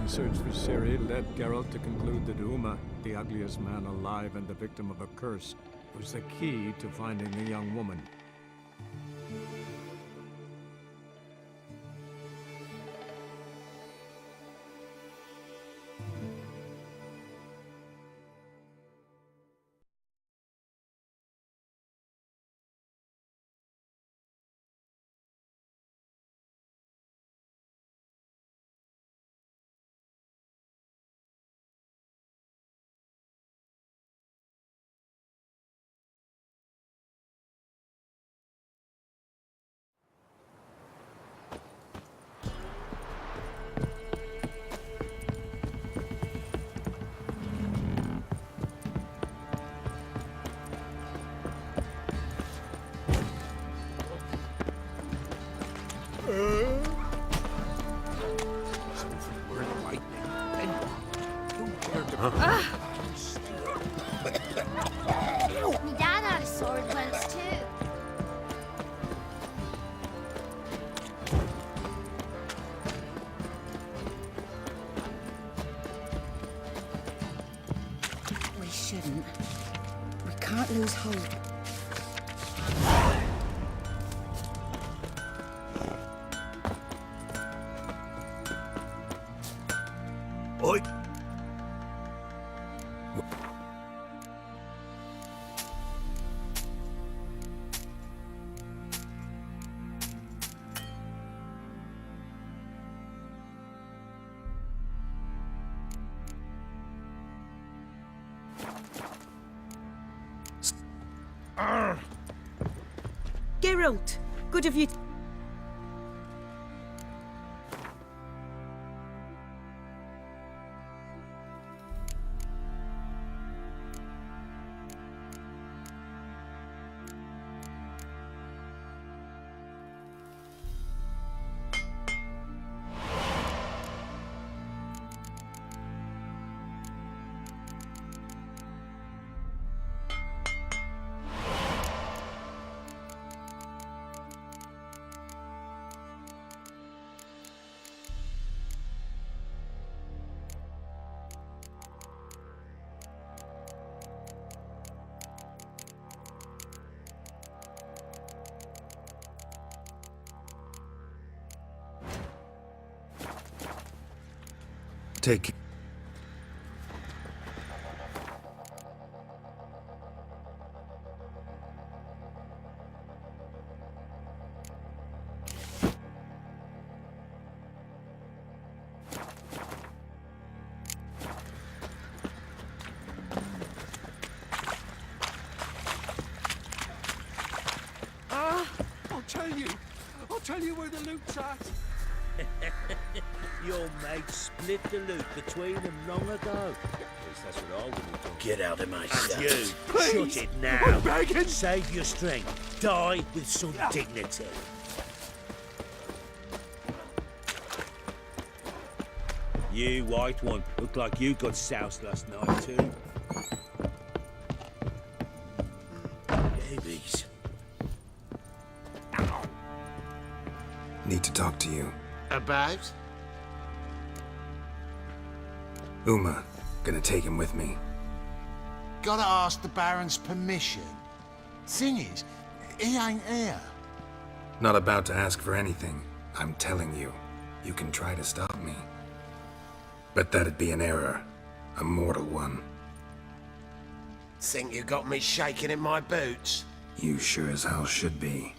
search for Ciri led Geralt to conclude that Uma, the ugliest man alive and the victim of a curse, was the key to finding the young woman. My dad had a sword once too. We shouldn't. We can't lose hope. Oi! Geralt, good of you. Take... I'll tell you where the loot's at. Your mates split the loot between them long ago. At least that's what I would have done. Get out of my sight. And you, Please, shut it now. I'm begging. Save your strength. Die with some dignity. You, white one, look like you got soused last night too. Babies. Need to talk to you. About? Uma, gonna take him with me. Gotta ask the Baron's permission. Thing is, he ain't here. Not about to ask for anything. I'm telling you, you can try to stop me. But that'd be an error. A mortal one. Think you got me shaking in my boots? You sure as hell should be.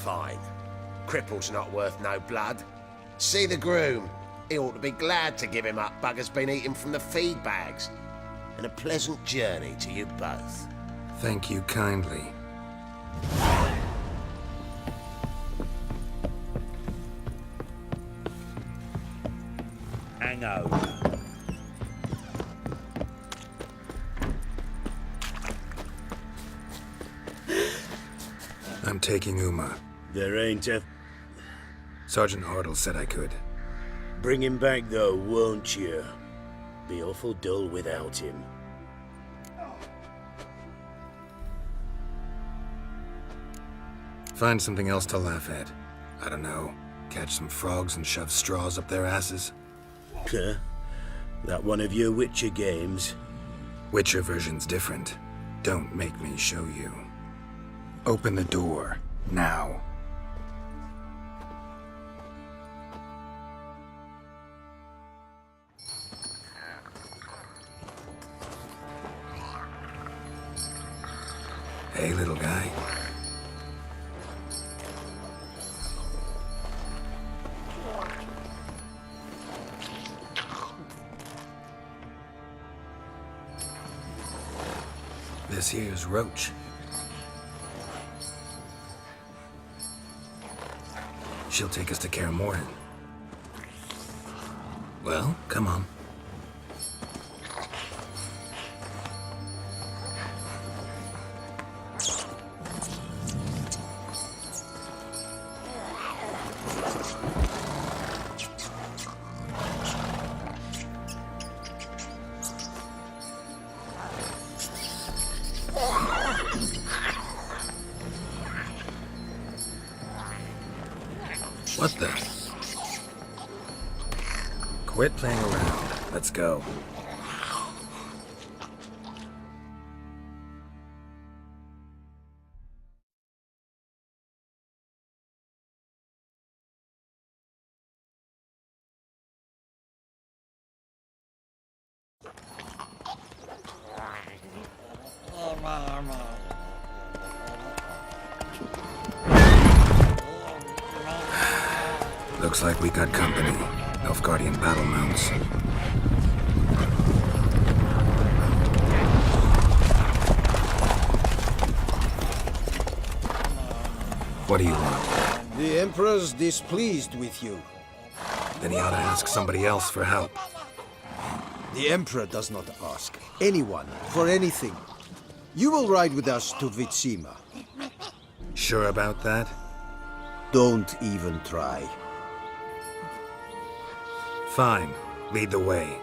Fine. Cripple's not worth no blood. See the groom. He ought to be glad to give him up. Bugger's been eating from the feed bags. And a pleasant journey to you both. Thank you kindly. Hangover. I'm taking Uma. There ain't a... Sergeant Hartle said I could. Bring him back though, won't you? Be awful dull without him. Find something else to laugh at. I don't know. Catch some frogs and shove straws up their asses? Huh? That one of your Witcher games? Witcher version's different. Don't make me show you. Open the door, now. Hey, little guy. This here's Roach. She'll take us to Kaer Morhen. Well, come on. What the? Quit playing around. Let's go. Looks like we got company. Nilfgaardian battle mounts. What do you want? The Emperor's displeased with you. Then he ought to ask somebody else for help. The Emperor does not ask anyone for anything. You will ride with us to Vitsima. Sure about that? Don't even try. Fine. Lead the way.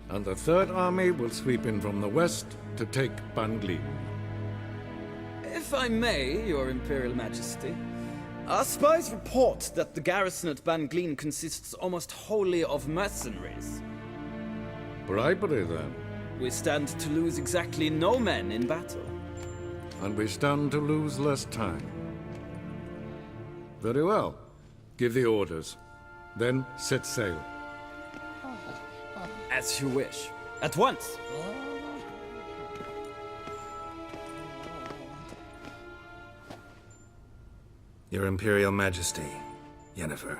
And the Third Army will sweep in from the west to take Bangli. If I may, Your Imperial Majesty, our spies report that the garrison at Bangleen consists almost wholly of mercenaries. Bribery, then. We stand to lose exactly no men in battle. And we stand to lose less time. Very well. Give the orders. Then set sail. As you wish. At once! Your Imperial Majesty, Yennefer.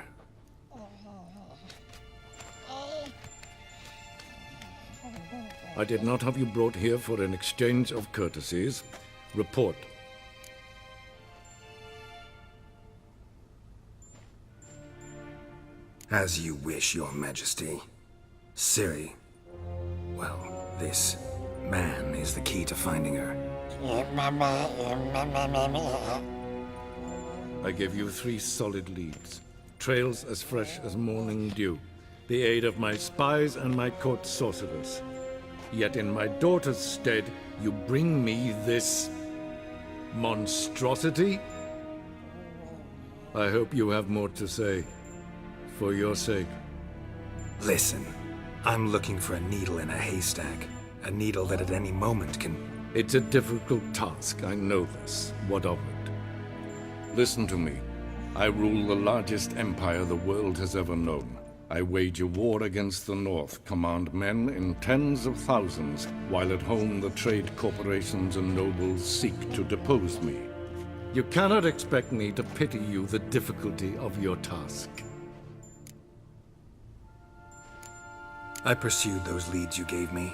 I did not have you brought here for an exchange of courtesies. Report. As you wish, Your Majesty. Ciri. Well, this man is the key to finding her. I give you 3 solid leads. Trails as fresh as morning dew. The aid of my spies and my court sorcerers. Yet in my daughter's stead, you bring me this monstrosity? I hope you have more to say. For your sake. Listen, I'm looking for a needle in a haystack. A needle that at any moment can... It's a difficult task, I know this. What of it? Listen to me. I rule the largest empire the world has ever known. I wage a war against the North, command men in tens of thousands, while at home the trade corporations and nobles seek to depose me. You cannot expect me to pity you the difficulty of your task. I pursued those leads you gave me.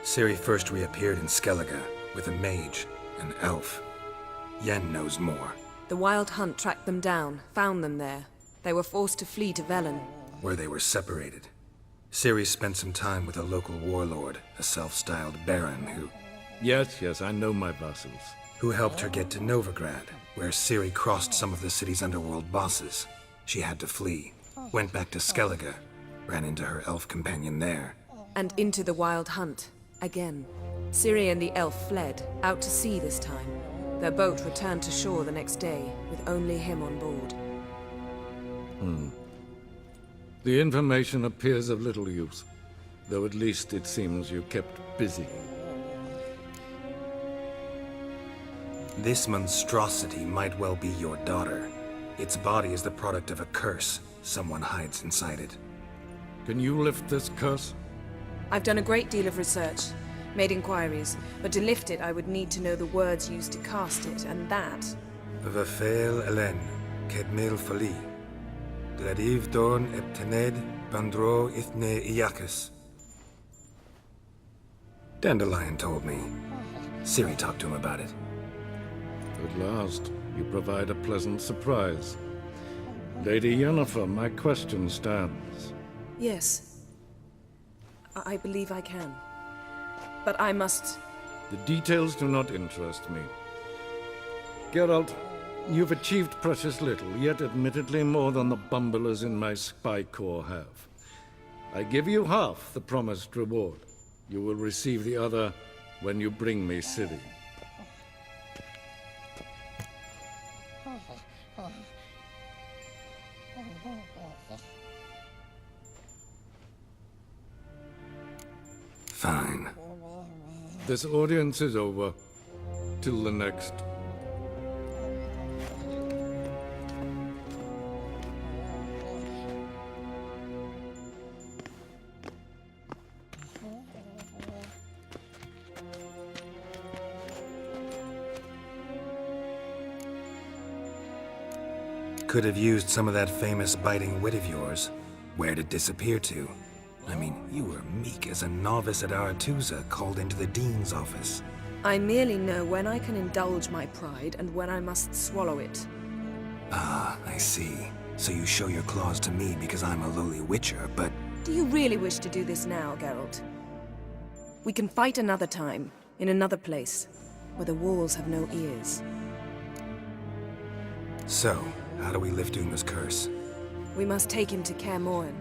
Ciri first reappeared in Skellige with a mage, an elf. Yen knows more. The Wild Hunt tracked them down, found them there. They were forced to flee to Velen. Where they were separated. Ciri spent some time with a local warlord, a self-styled baron Yes, I know my vassals. who helped her get to Novigrad, where Ciri crossed some of the city's underworld bosses. She had to flee, went back to Skellige, ran into her elf companion there. And into the Wild Hunt, again. Ciri and the elf fled, out to sea this time. Their boat returned to shore the next day, with only him on board. The information appears of little use, though at least it seems you kept busy. This monstrosity might well be your daughter. Its body is the product of a curse. Someone hides inside it. Can you lift this curse? I've done a great deal of research, made inquiries, but to lift it I would need to know the words used to cast it, and that... Vafel Elen, Kedmil Fali. Gladiv Dorn Eptened Bandro Ithne Iacus. Dandelion told me. Ciri talked to him about it. At last, you provide a pleasant surprise. Lady Yennefer, my question stands. Yes. I believe I can. But I must... The details do not interest me. Geralt, you've achieved precious little, yet admittedly more than the bumblers in my spy corps have. I give you half the promised reward. You will receive the other when you bring me Ciri. Fine. This audience is over. Till the next. Could have used some of that famous biting wit of yours. Where'd it disappear to? I mean, you were meek as a novice at Aretusa called into the Dean's office. I merely know when I can indulge my pride and when I must swallow it. Ah, I see. So you show your claws to me because I'm a lowly witcher, but... Do you really wish to do this now, Geralt? We can fight another time, in another place, where the walls have no ears. So, how do we lift Uma's curse? We must take him to Kaer Morhen.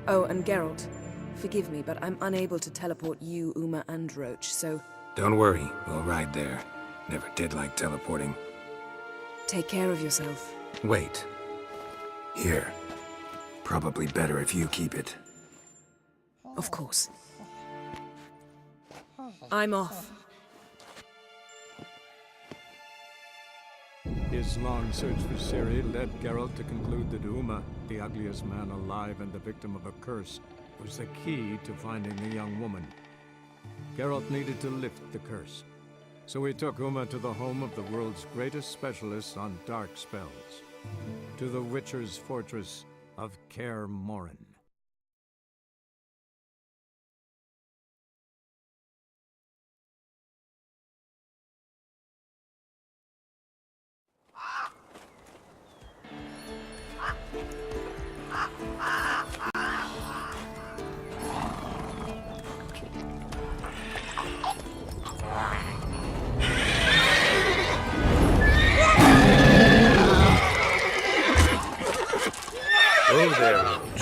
Oh, and Geralt, forgive me, but I'm unable to teleport you, Uma, and Roach, so... Don't worry, we'll ride there. Never did like teleporting. Take care of yourself. Wait. Here. Probably better if you keep it. Of course. I'm off. His long search for Ciri led Geralt to conclude that Uma, the ugliest man alive and the victim of a curse, was the key to finding the young woman. Geralt needed to lift the curse, so he took Uma to the home of the world's greatest specialists on dark spells, to the Witcher's fortress of Kaer Morhen. Oh, there, Roach.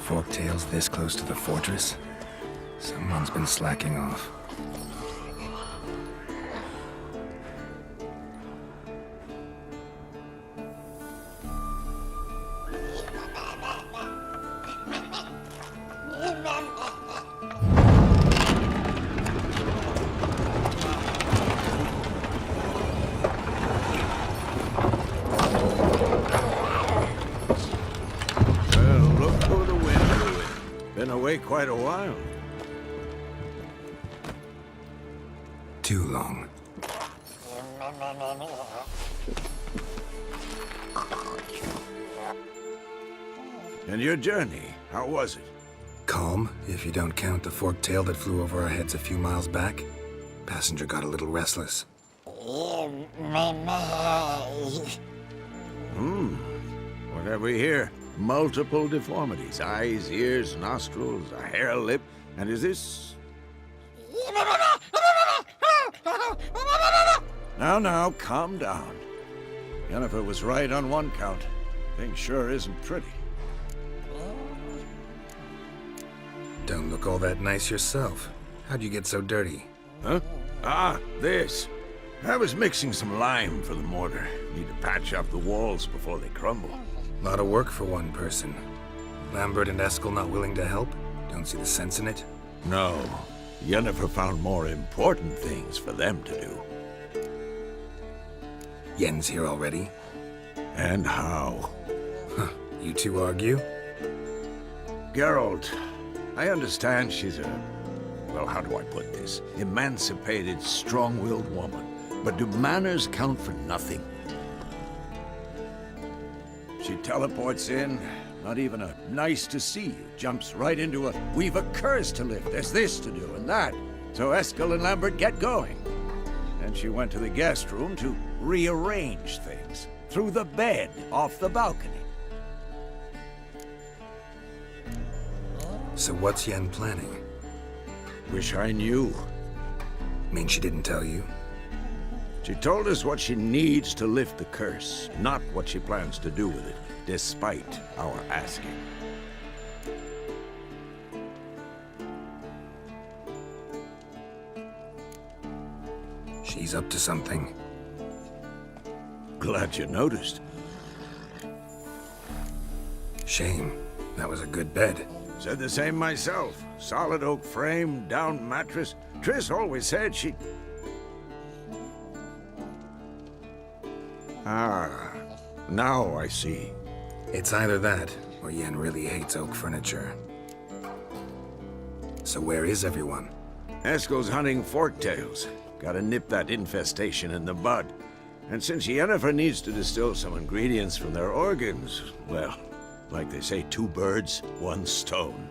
Forktails this close to the fortress? Someone's been slacking off. Quite a while. Too long. And your journey, how was it? Calm, if you don't count the forked tail that flew over our heads a few miles back. Passenger got a little restless. What have we here? Multiple deformities. Eyes, ears, nostrils, a hair lip. And is this... Now, calm down. Yennefer was right on one count. Thing sure isn't pretty. Don't look all that nice yourself. How'd you get so dirty? Huh? Ah, this. I was mixing some lime for the mortar. Need to patch up the walls before they crumble. Lot of work for one person. Lambert and Eskel not willing to help? Don't see the sense in it? No. Yennefer found more important things for them to do. Yen's here already? And how? Huh. You two argue? Geralt, I understand she's a... well, how do I put this? Emancipated, strong-willed woman. But do manners count for nothing? She teleports in, not even a nice to see you, jumps right into a we've a curse to lift, there's this to do and that. So Eskel and Lambert get going. Then she went to the guest room to rearrange things. Through the bed, off the balcony. So what's Yen planning? Wish I knew. Mean she didn't tell you? She told us what she needs to lift the curse, not what she plans to do with it, despite our asking. She's up to something. Glad you noticed. Shame. That was a good bed. Said the same myself. Solid oak frame, down mattress. Triss always said she... Ah, now I see. It's either that, or Yen really hates oak furniture. So where is everyone? Eskel's hunting forktails. Gotta nip that infestation in the bud. And since Yennefer needs to distill some ingredients from their organs, well, like they say, 2 birds, 1 stone.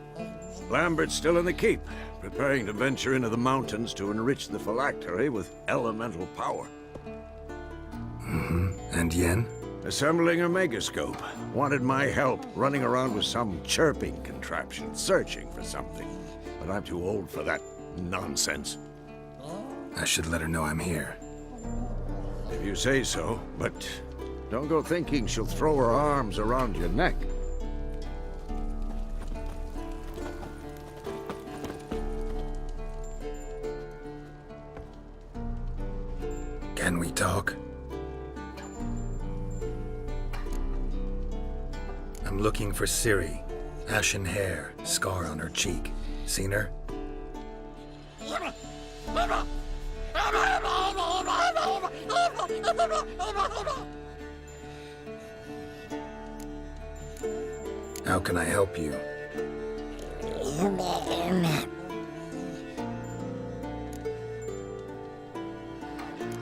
Lambert's still in the keep, preparing to venture into the mountains to enrich the phylactery with elemental power. And Yen? Assembling a megascope. Wanted my help, running around with some chirping contraption, searching for something. But I'm too old for that nonsense. I should let her know I'm here. If you say so, but don't go thinking she'll throw her arms around your neck. Can we talk? I'm looking for Ciri. Ashen hair, scar on her cheek. Seen her? How can I help you?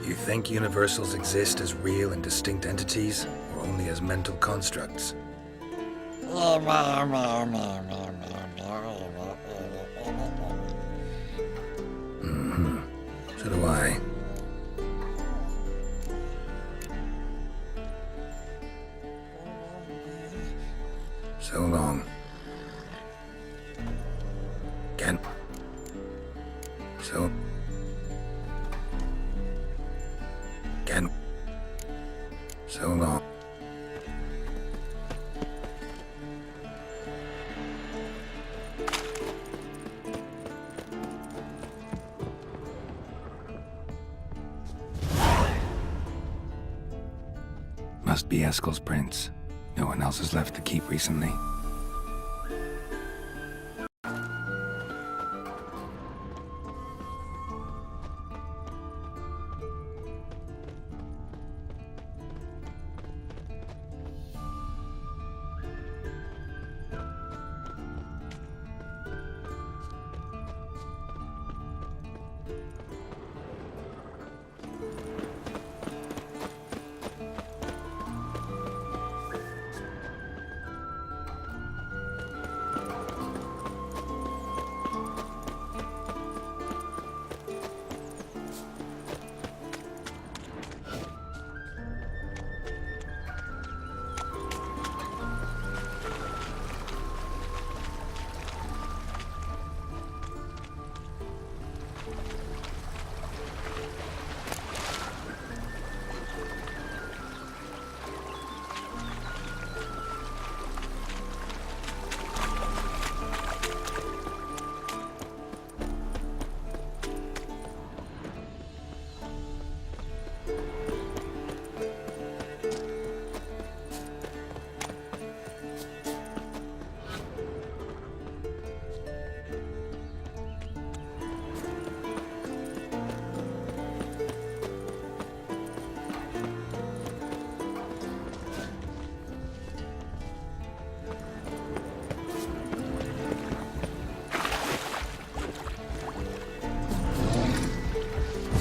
You think universals exist as real and distinct entities, or only as mental constructs? So do I. So long. Can. So. Can. So long. Must be Eskel's prints. No one else has left the keep recently.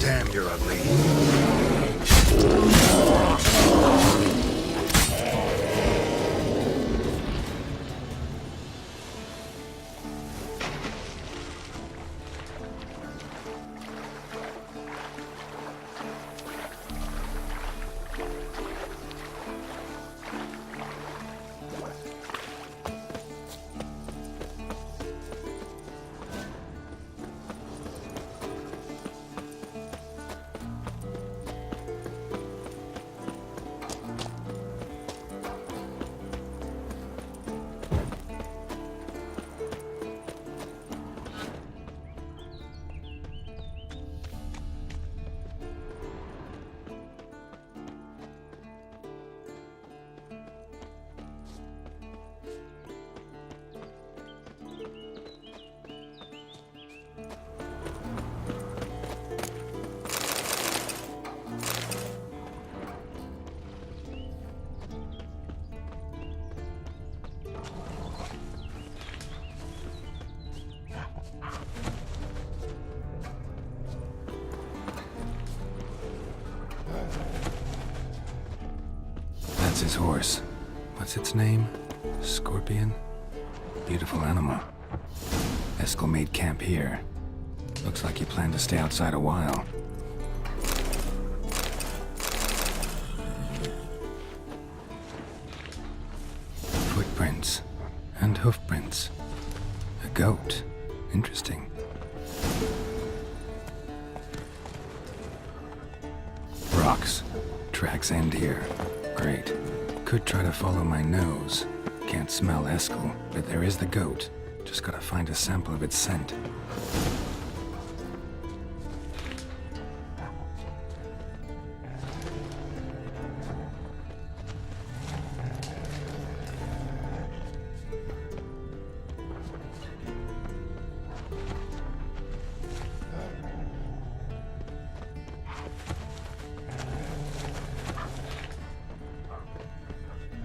Damn, you're ugly. That's his horse. What's its name? Scorpion? Beautiful animal. Eskel made camp here. Looks like he planned to stay outside a while. Footprints. And hoofprints. A goat. Interesting. Rocks. Tracks end here. Great. Could try to follow my nose. Can't smell Eskel, but there is the goat. Just gotta find a sample of its scent.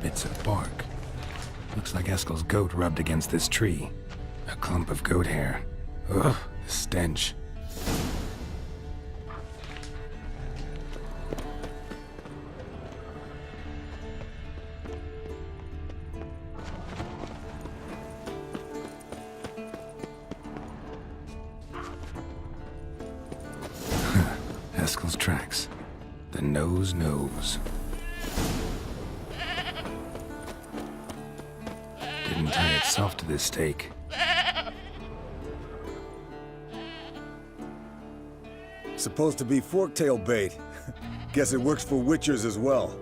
Bits of bark. Looks like Eskel's goat rubbed against this tree. A clump of goat hair. Ugh, the stench. Eskel's tracks. The nose knows. Didn't tie itself to this stake. Supposed to be forktail bait. Guess it works for witchers as well.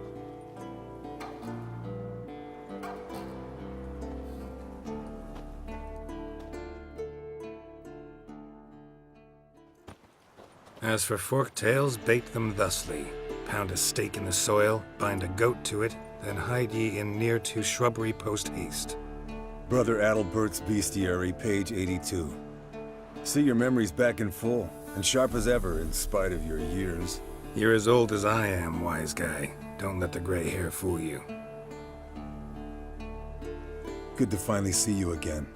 As for forktails, bait them thusly. Pound a stake in the soil, bind a goat to it, then hide ye in near to shrubbery post haste. Brother Adalbert's Bestiary, page 82. See your memories back in full, and sharp as ever in spite of your years. You're as old as I am, wise guy. Don't let the gray hair fool you. Good to finally see you again.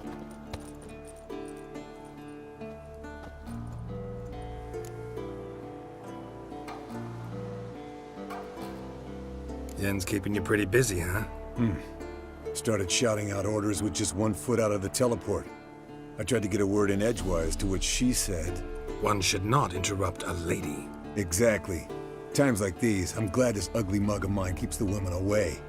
Yen's keeping you pretty busy, huh? Started shouting out orders with just 1 foot out of the teleport. I tried to get a word in edgewise, to which she said, "One should not interrupt a lady." Exactly. Times like these, I'm glad this ugly mug of mine keeps the women away.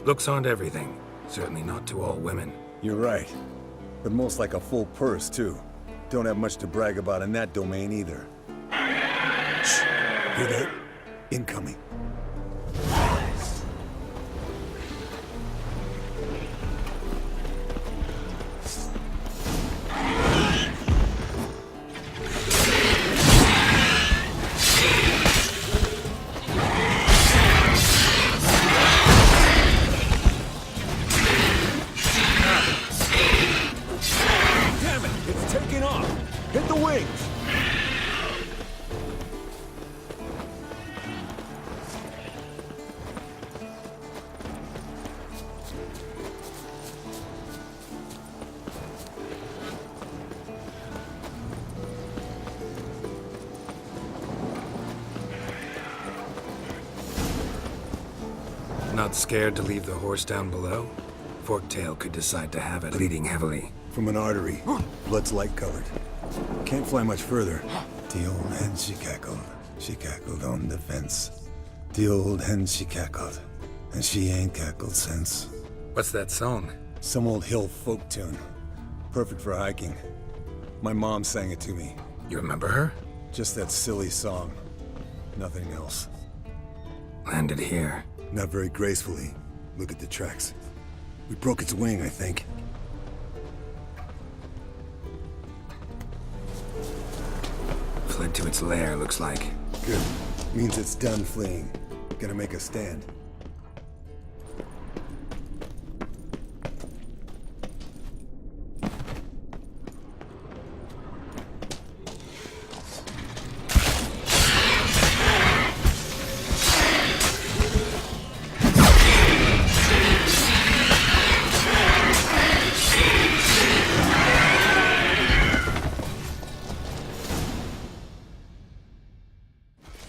Looks aren't everything. Certainly not to all women. You're right. But most like a full purse, too. Don't have much to brag about in that domain either. Shh! Hear that? Incoming. Not scared to leave the horse down below? Forktail could decide to have it bleeding heavily. From an artery. Blood's light-colored. Can't fly much further. The old hen, she cackled on the fence. The old hen, she cackled. And she ain't cackled since. What's that song? Some old hill folk tune. Perfect for hiking. My mom sang it to me. You remember her? Just that silly song. Nothing else. Landed here. Not very gracefully. Look at the tracks. We broke its wing, I think. Fled to its lair, looks like. Good. Means it's done fleeing. Gonna make a stand.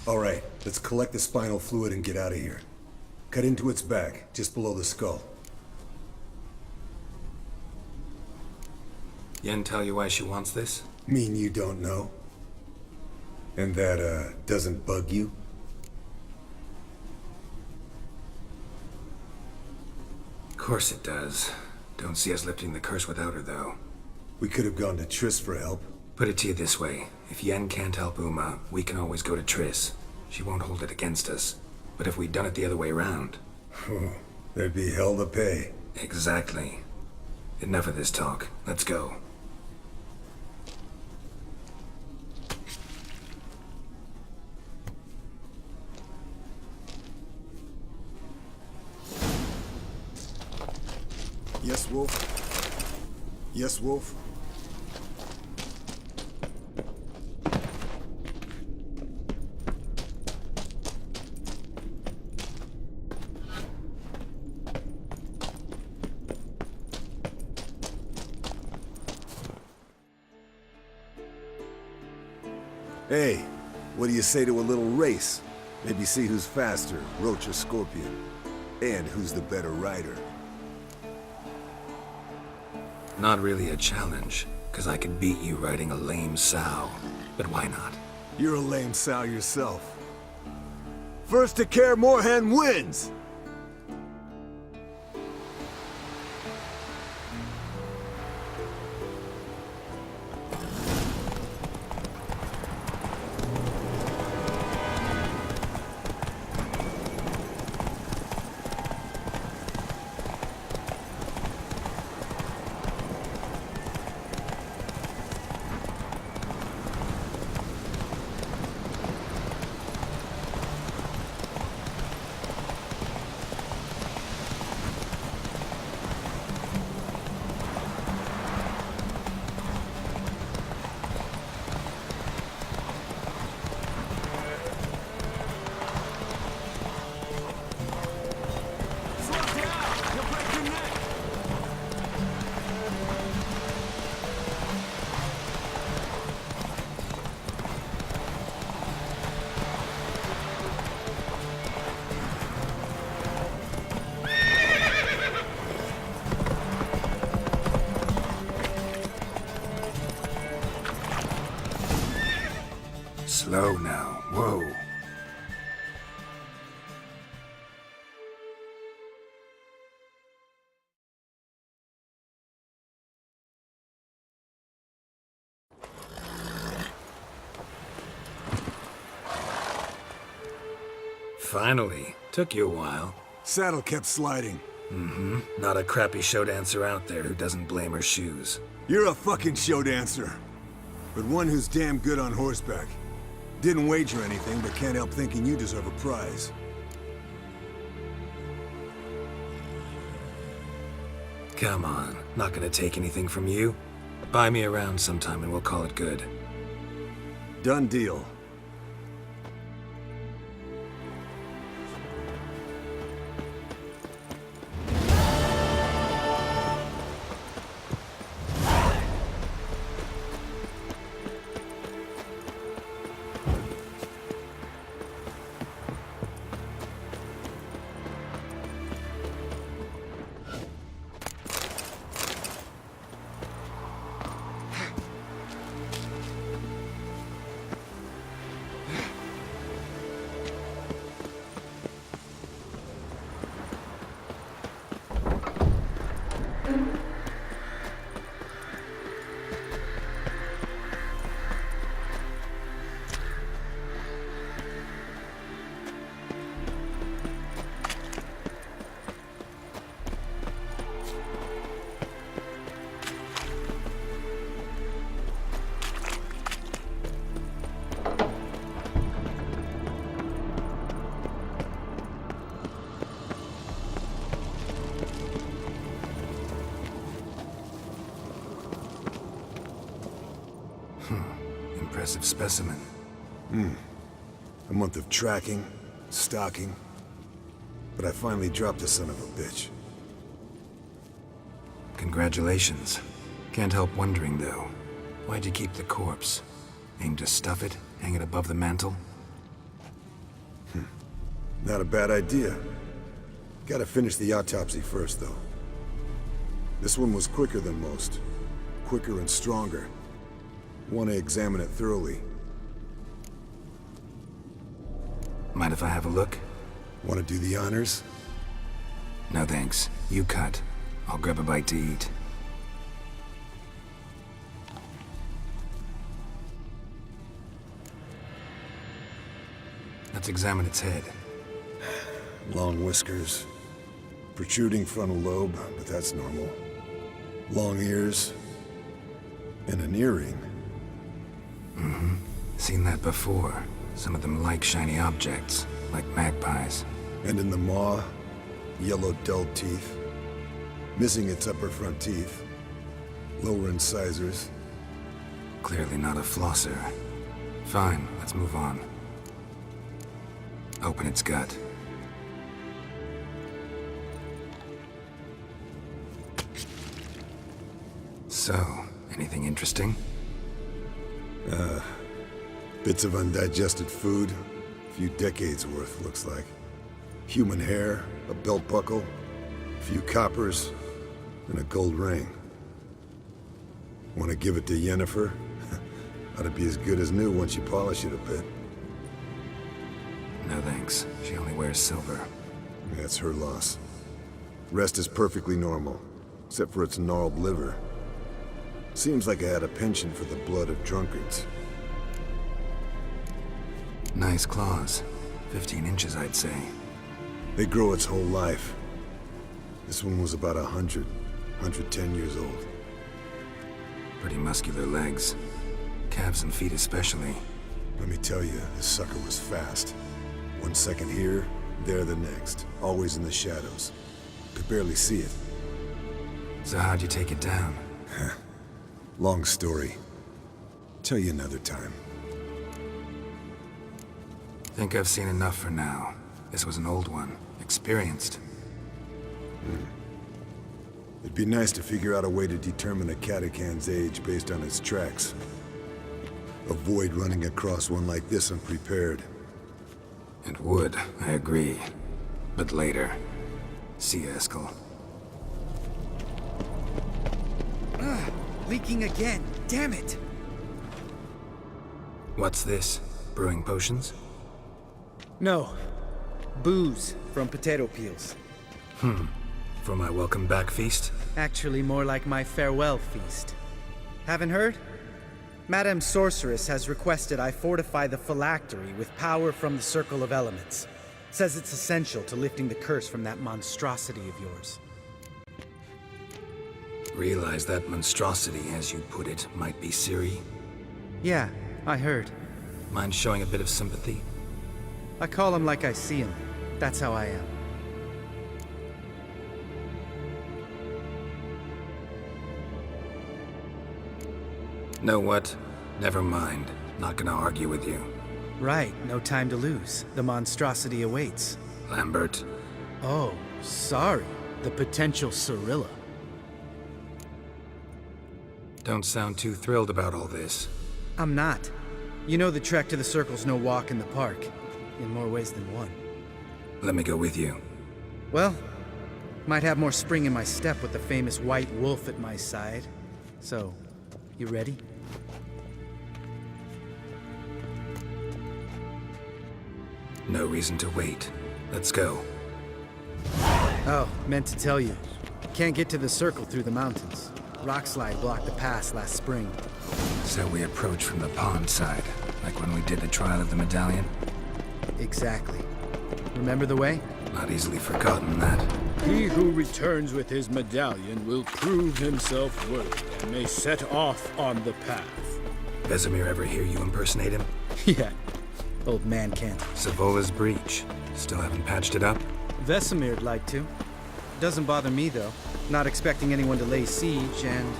Alright, let's collect the spinal fluid and get out of here. Cut into its back, just below the skull. Yen tell you why she wants this? Mean you don't know? And that, doesn't bug you? Of course it does. Don't see us lifting the curse without her, though. We could have gone to Triss for help. Put it to you this way. If Yen can't help Uma, we can always go to Triss. She won't hold it against us. But if we'd done it the other way around... There'd be hell to pay. Exactly. Enough of this talk. Let's go. Yes, Wolf? Yes, Wolf? Hey, what do you say to a little race? Maybe see who's faster, Roach or Scorpion. And who's the better rider. Not really a challenge, because I could beat you riding a lame sow. But why not? You're a lame sow yourself. First to care Moorhen wins! Slow now. Whoa. Finally. Took you a while. Saddle kept sliding. Mm-hmm. Not a crappy show dancer out there who doesn't blame her shoes. You're a fucking show dancer. But one who's damn good on horseback. Didn't wager anything, but can't help thinking you deserve a prize. Come on. Not gonna take anything from you. Buy me around sometime and we'll call it good. Done deal. Impressive specimen. A month of tracking, stalking. But I finally dropped the son of a bitch. Congratulations. Can't help wondering, though. Why'd you keep the corpse? Aim to stuff it? Hang it above the mantle? Not a bad idea. Gotta finish the autopsy first, though. This one was quicker than most. Quicker and stronger. Want to examine it thoroughly. Mind if I have a look? Want to do the honors? No thanks. You cut. I'll grab a bite to eat. Let's examine its head. Long whiskers. Protruding frontal lobe, but that's normal. Long ears. And an earring. Seen that before. Some of them like shiny objects, like magpies. And in the maw, yellow dulled teeth. Missing its upper front teeth. Lower incisors. Clearly not a flosser. Fine, let's move on. Open its gut. So, anything interesting? Bits of undigested food. A few decades worth, looks like. Human hair, a belt buckle, a few coppers, and a gold ring. Want to give it to Yennefer? Ought to be as good as new once you polish it a bit. No thanks. She only wears silver. That's her loss. Rest is perfectly normal, except for its gnarled liver. Seems like I had a penchant for the blood of drunkards. Nice claws. 15 inches, I'd say. They grow its whole life. This one was about 110 years old. Pretty muscular legs. Calves and feet especially. Let me tell you, this sucker was fast. 1 second here, there the next. Always in the shadows. Could barely see it. So how'd you take it down? Long story. Tell you another time. Think I've seen enough for now. This was an old one. Experienced. It'd be nice to figure out a way to determine a catacan's age based on its tracks. Avoid running across one like this unprepared. It would, I agree. But later. See you, Eskel. Leaking again. Damn it! What's this? Brewing potions? No. Booze from potato peels. For my welcome back feast? Actually, more like my farewell feast. Haven't heard? Madame Sorceress has requested I fortify the phylactery with power from the Circle of Elements. Says it's essential to lifting the curse from that monstrosity of yours. Realize that monstrosity, as you put it, might be Ciri? Yeah, I heard. Mind showing a bit of sympathy? I call him like I see him. That's how I am. Know what? Never mind. Not gonna argue with you. Right, no time to lose. The monstrosity awaits. Lambert. Oh, sorry. The potential Cirilla. Don't sound too thrilled about all this. I'm not. You know the trek to the Circle's no walk in the park. In more ways than one. Let me go with you. Well, might have more spring in my step with the famous white wolf at my side. So, you ready? No reason to wait. Let's go. Oh, meant to tell you. Can't get to the Circle through the mountains. Rockslide blocked the pass last spring. So we approach from the pond side, like when we did the trial of the medallion? Exactly. Remember the way? Not easily forgotten, that. He who returns with his medallion will prove himself worthy and may set off on the path. Vesemir ever hear you impersonate him? Yeah. Old man can't. Savola's breach. Still haven't patched it up? Vesemir'd like to. Doesn't bother me, though. Not expecting anyone to lay siege, and...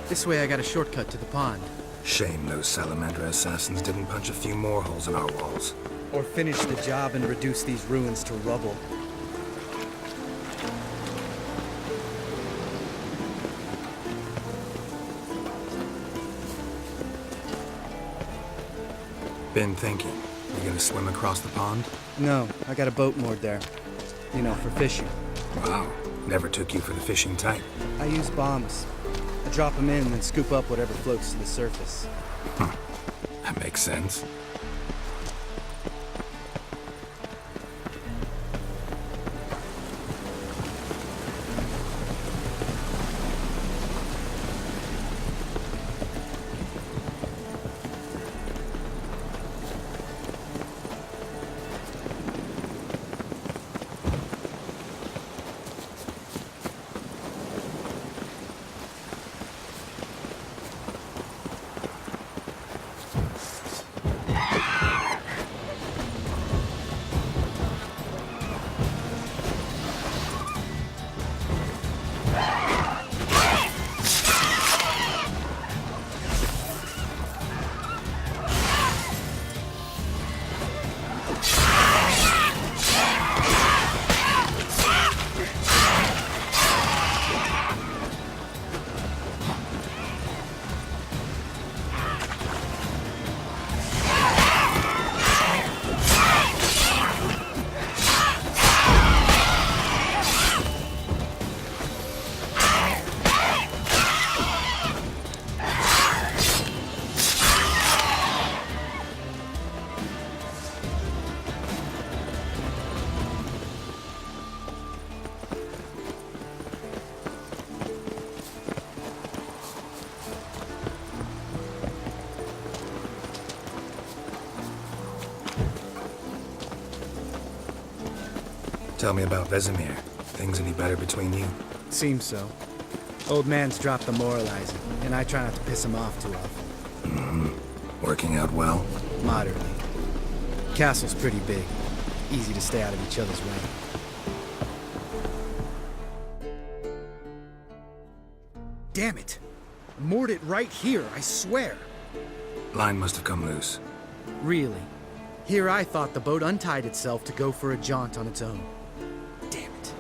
this way I got a shortcut to the pond. Shame those salamander assassins didn't punch a few more holes in our walls. Or finish the job and reduce these ruins to rubble. Been thinking. You gonna swim across the pond? No, I got a boat moored there. You know, for fishing. Wow. Never took you for the fishing type. I use bombs. I drop them in, then scoop up whatever floats to the surface. That makes sense. Tell me about Vesemir. Things any better between you? Seems so. Old man's dropped the moralizing, and I try not to piss him off too often. Mm-hmm. Working out well? Moderately. Castle's pretty big. Easy to stay out of each other's way. Damn it! I moored it right here, I swear! Line must have come loose. Really? Here I thought the boat untied itself to go for a jaunt on its own. Damn it.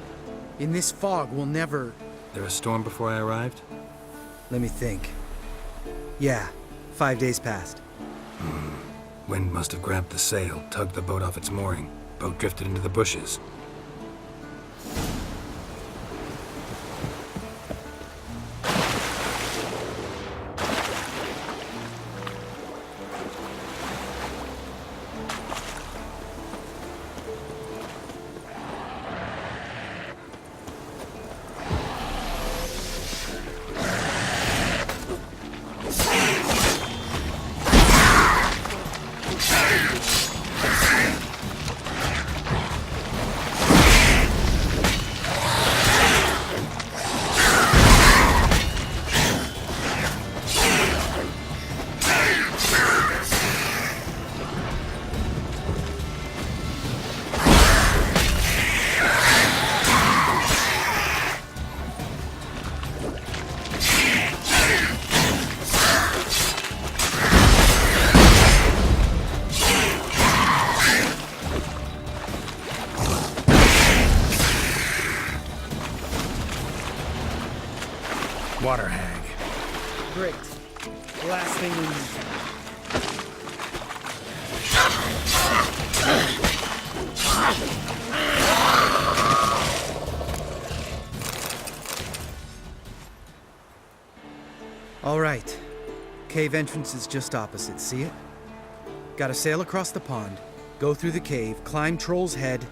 In this fog, we'll never... There a storm before I arrived? Let me think. Yeah, 5 days passed. Wind must have grabbed the sail, tugged the boat off its mooring. Boat drifted into the bushes. Water hag. Great. Last thing we need. All right. Cave entrance is just opposite, see it? Gotta sail across the pond, go through the cave, climb Troll's Head,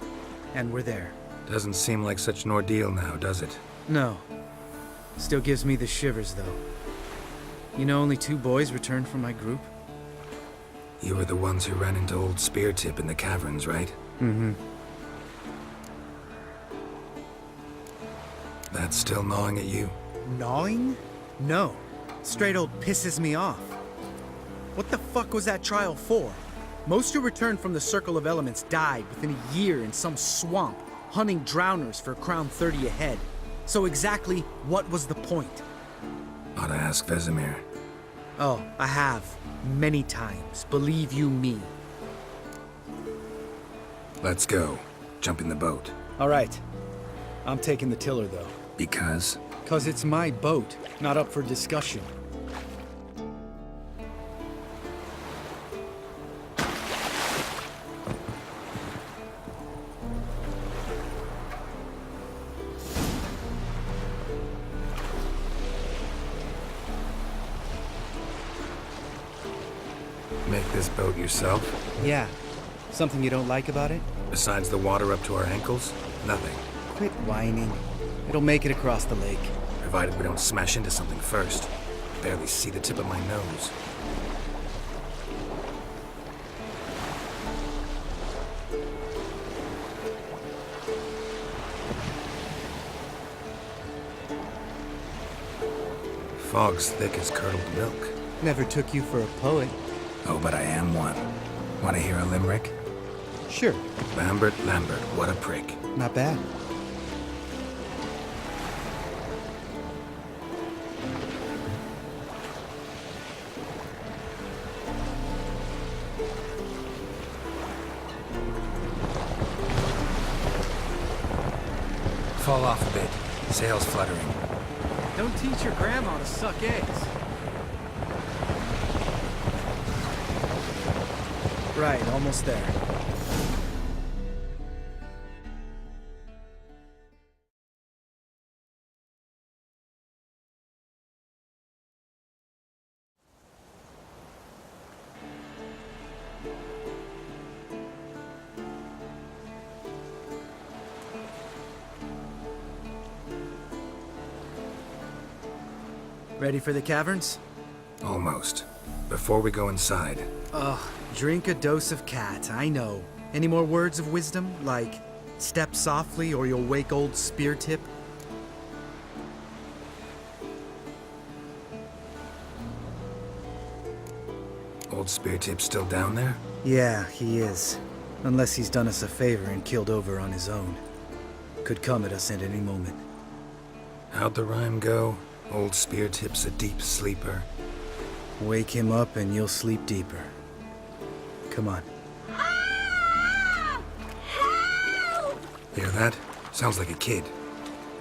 and we're there. Doesn't seem like such an ordeal now, does it? No. Still gives me the shivers, though. You know, only 2 boys returned from my group. You were the ones who ran into old Speartip in the caverns, right? Mm-hmm. That's still gnawing at you? Gnawing? No. Straight old pisses me off. What the fuck was that trial for? Most who returned from the Circle of Elements died within a year in some swamp, hunting drowners for Crown 30 a head. So exactly what was the point? Ought to ask Vesemir. Oh, I have. Many times. Believe you me. Let's go. Jump in the boat. All right. I'm taking the tiller, though. Because? 'Cause it's my boat, not up for discussion. Make this boat yourself? Yeah. Something you don't like about it? Besides the water up to our ankles? Nothing. Quit whining. It'll make it across the lake. Provided we don't smash into something first. Barely see the tip of my nose. Fog's thick as curdled milk. Never took you for a poet. Oh, but I am one. Want to hear a limerick? Sure. Lambert, Lambert, what a prick. Not bad. Fall off a bit. Sails fluttering. Don't teach your grandma to suck eggs. Right, almost there. Ready for the caverns? Almost. Before we go inside. Ugh, drink a dose of cat, I know. Any more words of wisdom, like step softly or you'll wake old spear tip? Old spear tip's still down there? Yeah, he is. Unless he's done us a favor and killed over on his own. Could come at us at any moment. How'd the rhyme go? Old spear tip's a deep sleeper. Wake him up and you'll sleep deeper. Come on. Hear that? Sounds like a kid.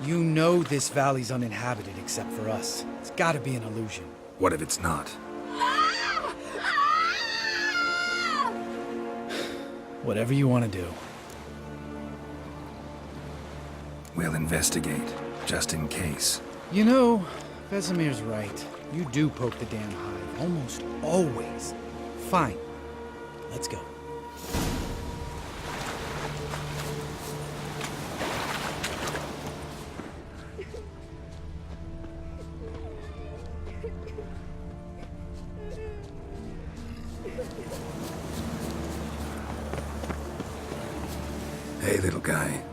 You know this valley's uninhabited except for us. It's gotta be an illusion. What if it's not? Whatever you want to do. We'll investigate, just in case. You know, Vesemir's right. You do poke the damn hive, almost always. Fine. Let's go. Hey, little guy.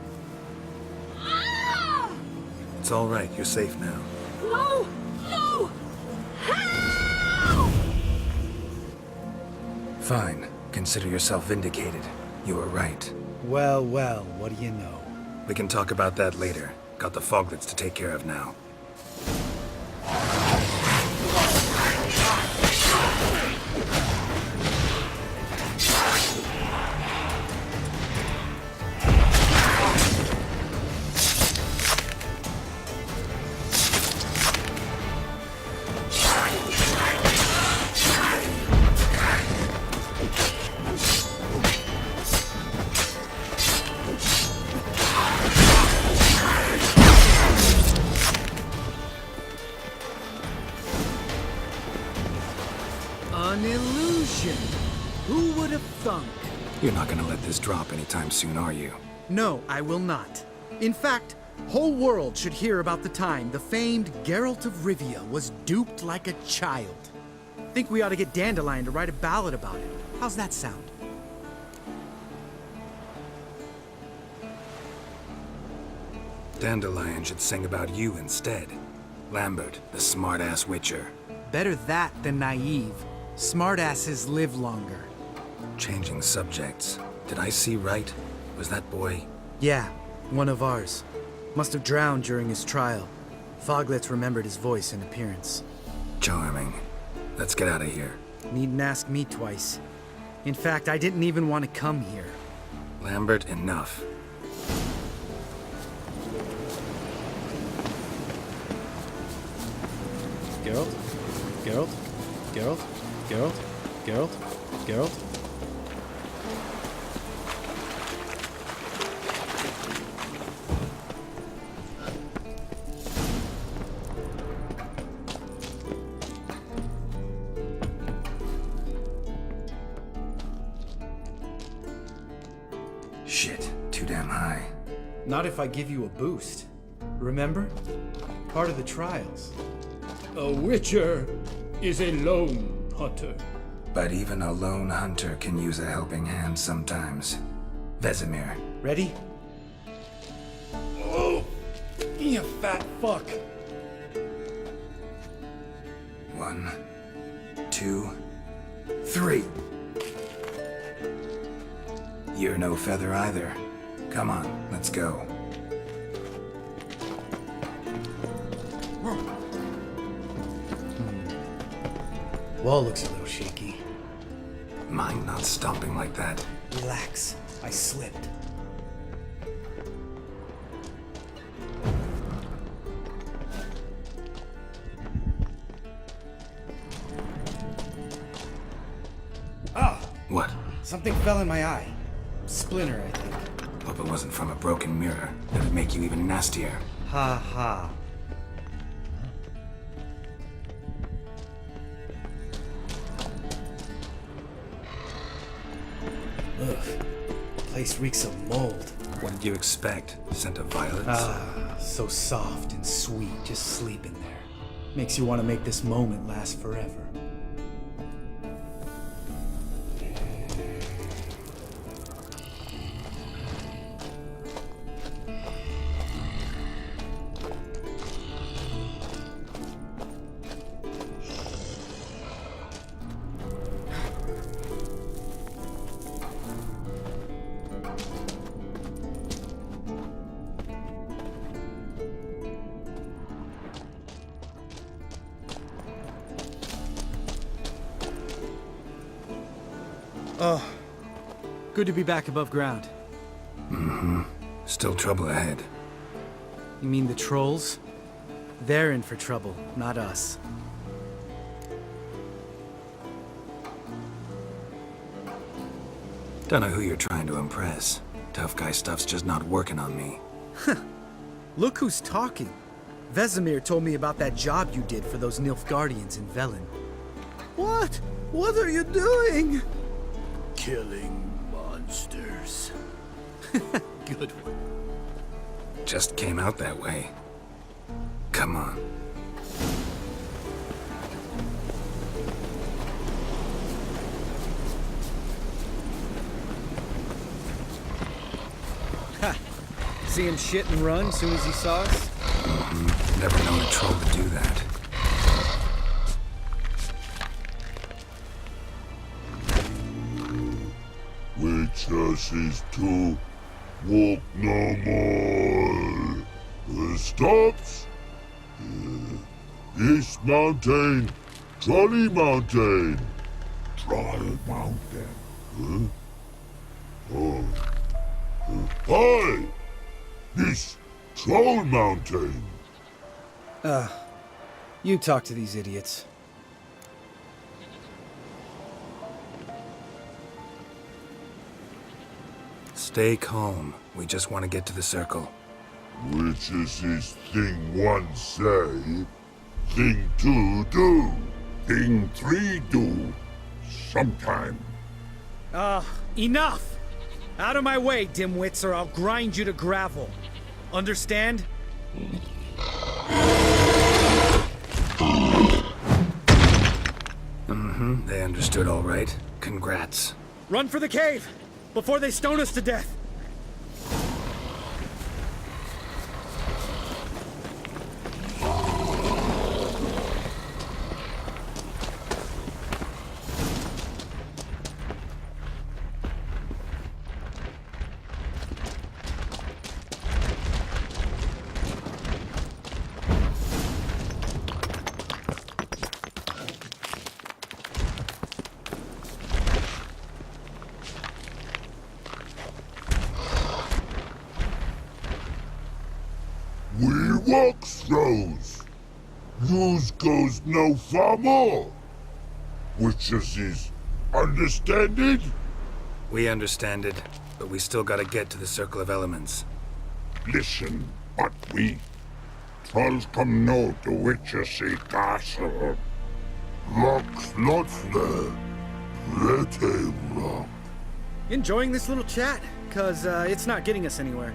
It's all right. You're safe now. No! No! Fine. Consider yourself vindicated. You were right. Well, well, what do you know? We can talk about that later. Got the foglets to take care of now. An illusion! Who would have thunk? You're not gonna let this drop anytime soon, are you? No, I will not. In fact, whole world should hear about the time the famed Geralt of Rivia was duped like a child. Think we ought to get Dandelion to write a ballad about it. How's that sound? Dandelion should sing about you instead. Lambert, the smart-ass witcher. Better that than naive. Smartasses live longer. Changing subjects. Did I see right? Was that boy? Yeah, one of ours. Must have drowned during his trial. Foglets remembered his voice and appearance. Charming. Let's get out of here. Needn't ask me twice. In fact, I didn't even want to come here. Lambert, enough. Geralt? Geralt? Geralt? Geralt? Geralt? Geralt? Shit, too damn high. Not if I give you a boost. Remember? Part of the trials. A witcher is a lone hunter. But even a lone hunter can use a helping hand sometimes. Vesemir. Ready? Oh, you fat fuck. 1, 2, 3. You're no feather either. Come on, let's go. Wall looks a little shaky. Mind not stomping like that. Relax. I slipped. Ah! What? Something fell in my eye. Splinter, I think. Hope it wasn't from a broken mirror. That'd make you even nastier. Ha ha. Ugh. Place reeks of mold. What did you expect? Scent of violets? Ah, so soft and sweet, just sleeping there. Makes you want to make this moment last forever. Oh, good to be back above ground. Mm-hmm. Still trouble ahead. You mean the trolls? They're in for trouble, not us. Don't know who you're trying to impress. Tough guy stuff's just not working on me. Look who's talking. Vesemir told me about that job you did for those Nilfgaardians in Velen. What? What are you doing? Killing monsters. Good one. Just came out that way. Come on. Ha! See him shit and run soon as he saw us? Mm-hmm. Never known a troll to do that. Witches is to walk no more. Stops? This mountain, Trolley Mountain. Troll Mountain? Huh? Oh. Hi! This Troll Mountain. You talk to these idiots. Stay calm. We just want to get to the circle. Which is this thing one say, thing two do, thing three do, sometime. Enough! Out of my way, dimwits, or I'll grind you to gravel. Understand? Mm-hmm. They understood all right. Congrats. Run for the cave! Before they stone us to death! throws. Yous goes no far more. Witches is understand it? We understand it, but we still gotta get to the Circle of Elements. Listen, but we trolls come know the witches castle. Rocks lots there. Pretty rock. Enjoying this little chat? Cause it's not getting us anywhere.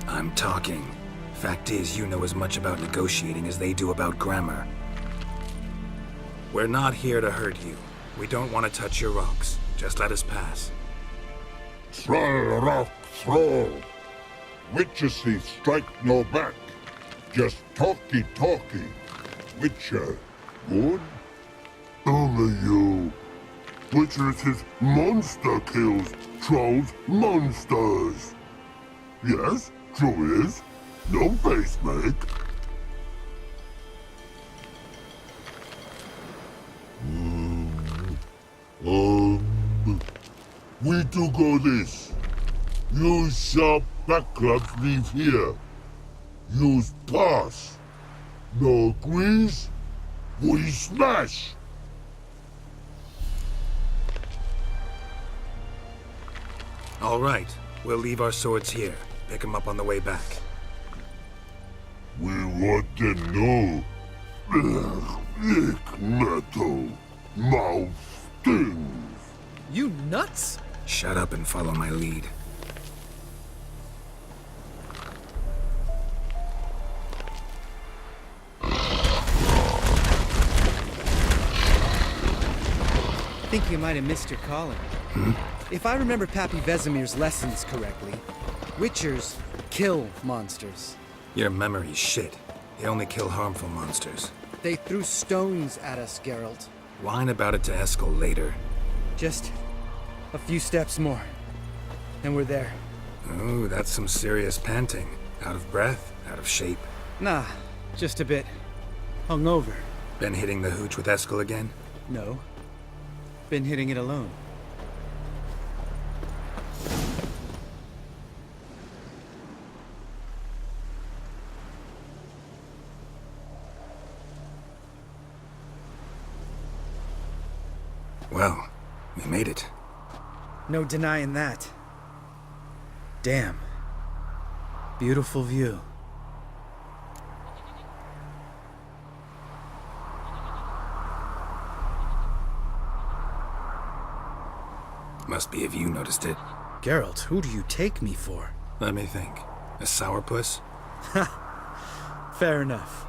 I'm talking. Fact is, you know as much about negotiating as they do about grammar. We're not here to hurt you. We don't want to touch your rocks. Just let us pass. Troll rock throw. Witches strike no back. Just talky. Witcher, good? Only you. Witches is monster kills. Trolls monsters. Yes, true is. No face make. We do go this. You sharp backlubs leave here. Use pass. No agrees? We smash. All right. We'll leave our swords here. Pick them up on the way back. We want to know. Lick metal. Mouth stings. You nuts? Shut up and follow my lead. Think you might have missed your calling. If I remember Pappy Vesemir's lessons correctly, Witchers kill monsters. Your memory's shit. They only kill harmful monsters. They threw stones at us, Geralt. Whine about it to Eskel later. Just a few steps more, and we're there. Ooh, that's some serious panting. Out of breath, out of shape. Nah, just a bit hungover. Been hitting the hooch with Eskel again? No. Been hitting it alone. Well, we made it. No denying that. Damn. Beautiful view. Must be if you noticed it. Geralt, who do you take me for? Let me think. A sourpuss? Fair enough.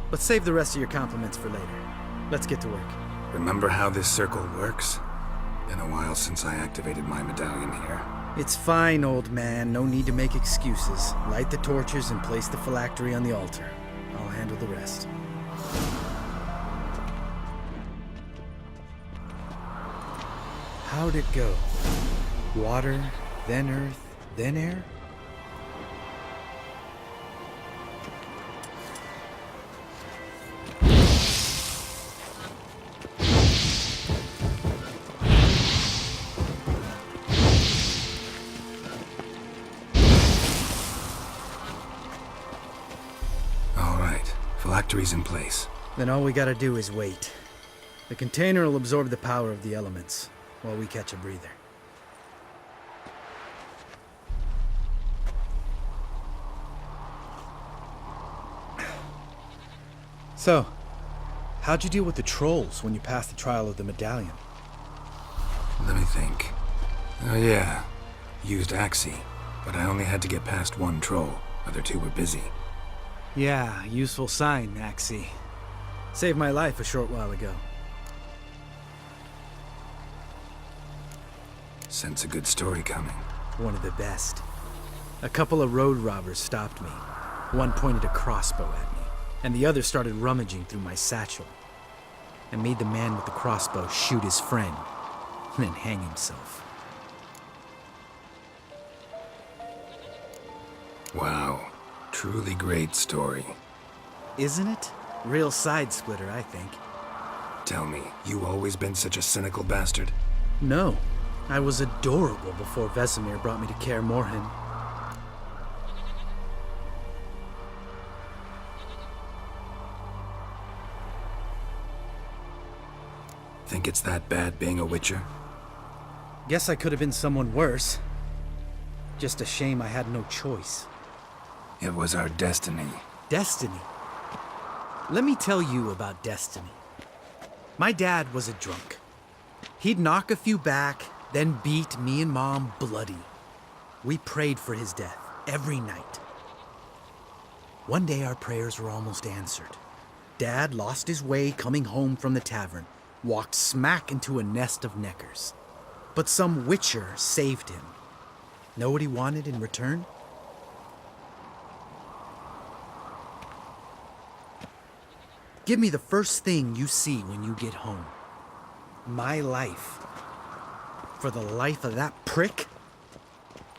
Let's save the rest of your compliments for later. Let's get to work. Remember how this circle works? Been a while since I activated my medallion here. It's fine, old man. No need to make excuses. Light the torches and place the phylactery on the altar. I'll handle the rest. How'd it go? Water, then earth, then air? All right, phylactery's in place. Then all we gotta do is wait. The container will absorb the power of the elements, while we catch a breather. So, how'd you deal with the trolls when you passed the trial of the medallion? Let me think. Oh yeah, used Axie, but I only had to get past one troll. Other two were busy. Yeah, useful sign, Axie. Saved my life a short while ago. Sense a good story coming. One of the best. A couple of road robbers stopped me. One pointed a crossbow at me, and the other started rummaging through my satchel. I made the man with the crossbow shoot his friend, then hang himself. Wow, truly great story. Isn't it? Real side splitter, I think. Tell me, you always been such a cynical bastard? No. I was adorable before Vesemir brought me to Kaer Morhen. Think it's that bad being a Witcher? Guess I could have been someone worse. Just a shame I had no choice. It was our destiny. Destiny? Let me tell you about destiny. My dad was a drunk. He'd knock a few back, then beat me and Mom bloody. We prayed for his death every night. One day our prayers were almost answered. Dad lost his way coming home from the tavern, walked smack into a nest of neckers. But some Witcher saved him. Know what he wanted in return? Give me the first thing you see when you get home. My life. For the life of that prick?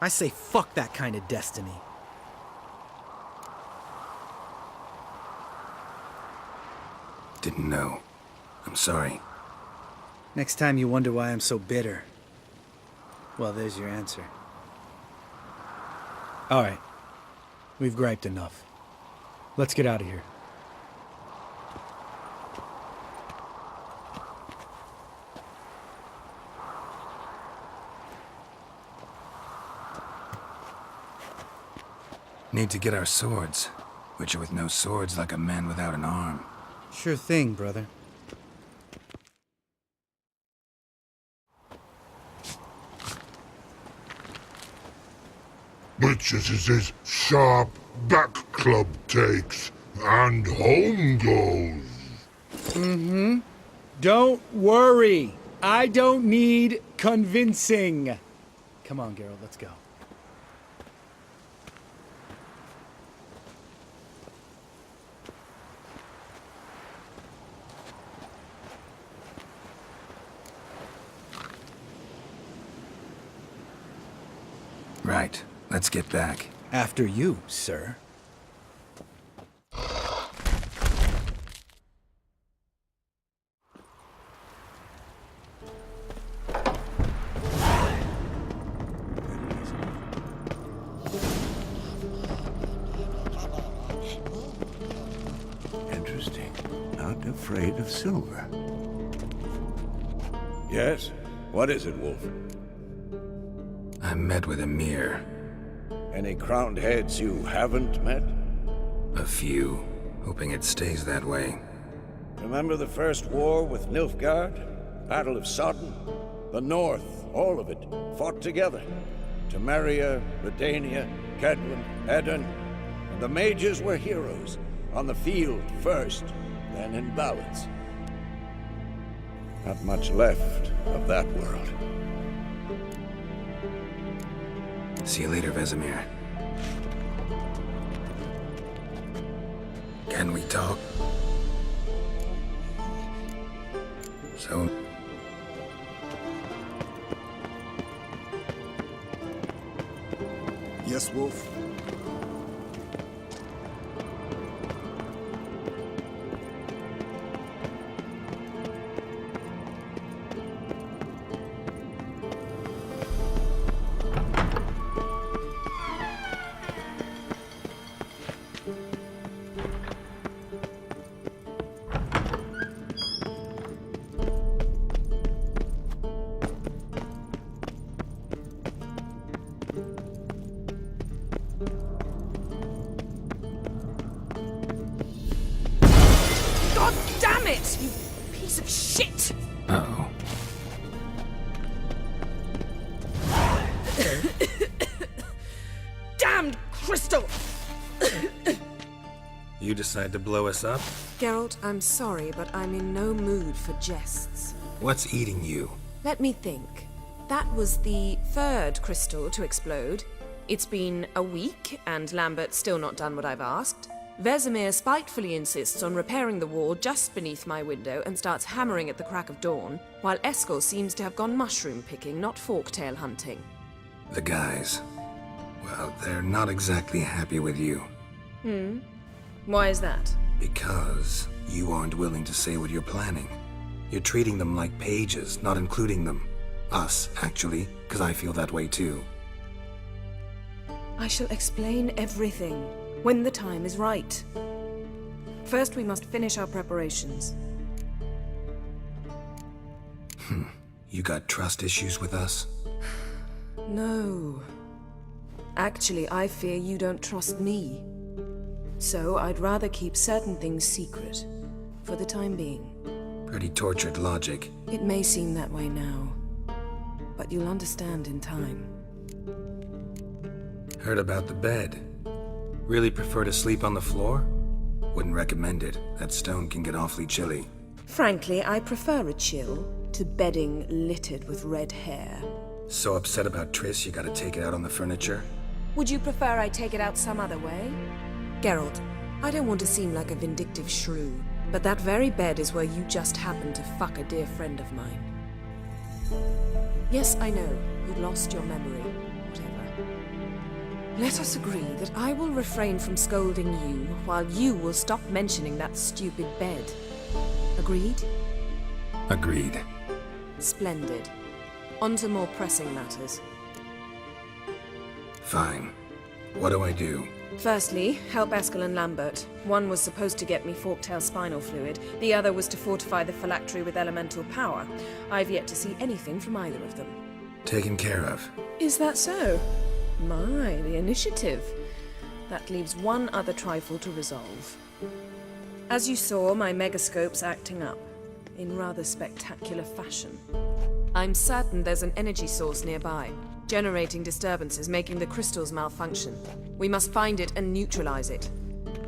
I say fuck that kind of destiny. Didn't know. I'm sorry. Next time you wonder why I'm so bitter, well, there's your answer. All right. We've griped enough. Let's get out of here. Need to get our swords. Witcher with no swords like a man without an arm. Sure thing, brother. Bitches is his sharp back club takes, and home goes. Mm-hmm. Don't worry. I don't need convincing. Come on, Geralt, let's go. Right. Let's get back. After you, sir. Interesting. Not afraid of silver. Yes? What is it, Wolf? I met with Emir. Any crowned heads you haven't met? A few. Hoping it stays that way. Remember the first war with Nilfgaard? Battle of Sodden? The North, all of it, fought together. Temeria, Redania, Kedwin, Edirn, and the mages were heroes. On the field first, then in ballads. Not much left of that world. See you later, Vesemir. Can we talk? So... Yes, Wolf? God damn it, you piece of shit! Uh-oh. Damned crystal! You decide to blow us up? Geralt, I'm sorry, but I'm in no mood for jests. What's eating you? Let me think. That was the third crystal to explode. It's been a week, and Lambert's still not done what I've asked. Vesemir spitefully insists on repairing the wall just beneath my window and starts hammering at the crack of dawn, while Eskel seems to have gone mushroom picking, not forktail hunting. The guys. Well, they're not exactly happy with you. Why is that? Because you aren't willing to say what you're planning. You're treating them like pages, not including them. Us, actually, because I feel that way too. I shall explain everything when the time is right. First, we must finish our preparations. You got trust issues with us? No. Actually, I fear you don't trust me. So I'd rather keep certain things secret, for the time being. Pretty tortured logic. It may seem that way now, but you'll understand in time. Heard about the bed. Really prefer to sleep on the floor? Wouldn't recommend it. That stone can get awfully chilly. Frankly, I prefer a chill to bedding littered with red hair. So upset about Triss, you gotta take it out on the furniture? Would you prefer I take it out some other way? Geralt, I don't want to seem like a vindictive shrew, but that very bed is where you just happened to fuck a dear friend of mine. Yes, I know, you'd lost your memory. Whatever. Let us agree that I will refrain from scolding you, while you will stop mentioning that stupid bed. Agreed? Agreed. Splendid. On to more pressing matters. Fine. What do I do? Firstly, help Eskel and Lambert. One was supposed to get me forktail spinal fluid, the other was to fortify the phylactery with elemental power. I've yet to see anything from either of them. Taken care of. Is that so? My, the initiative. That leaves one other trifle to resolve. As you saw, my megascope's acting up, in rather spectacular fashion. I'm certain there's an energy source nearby, generating disturbances, making the crystals malfunction. We must find it and neutralize it.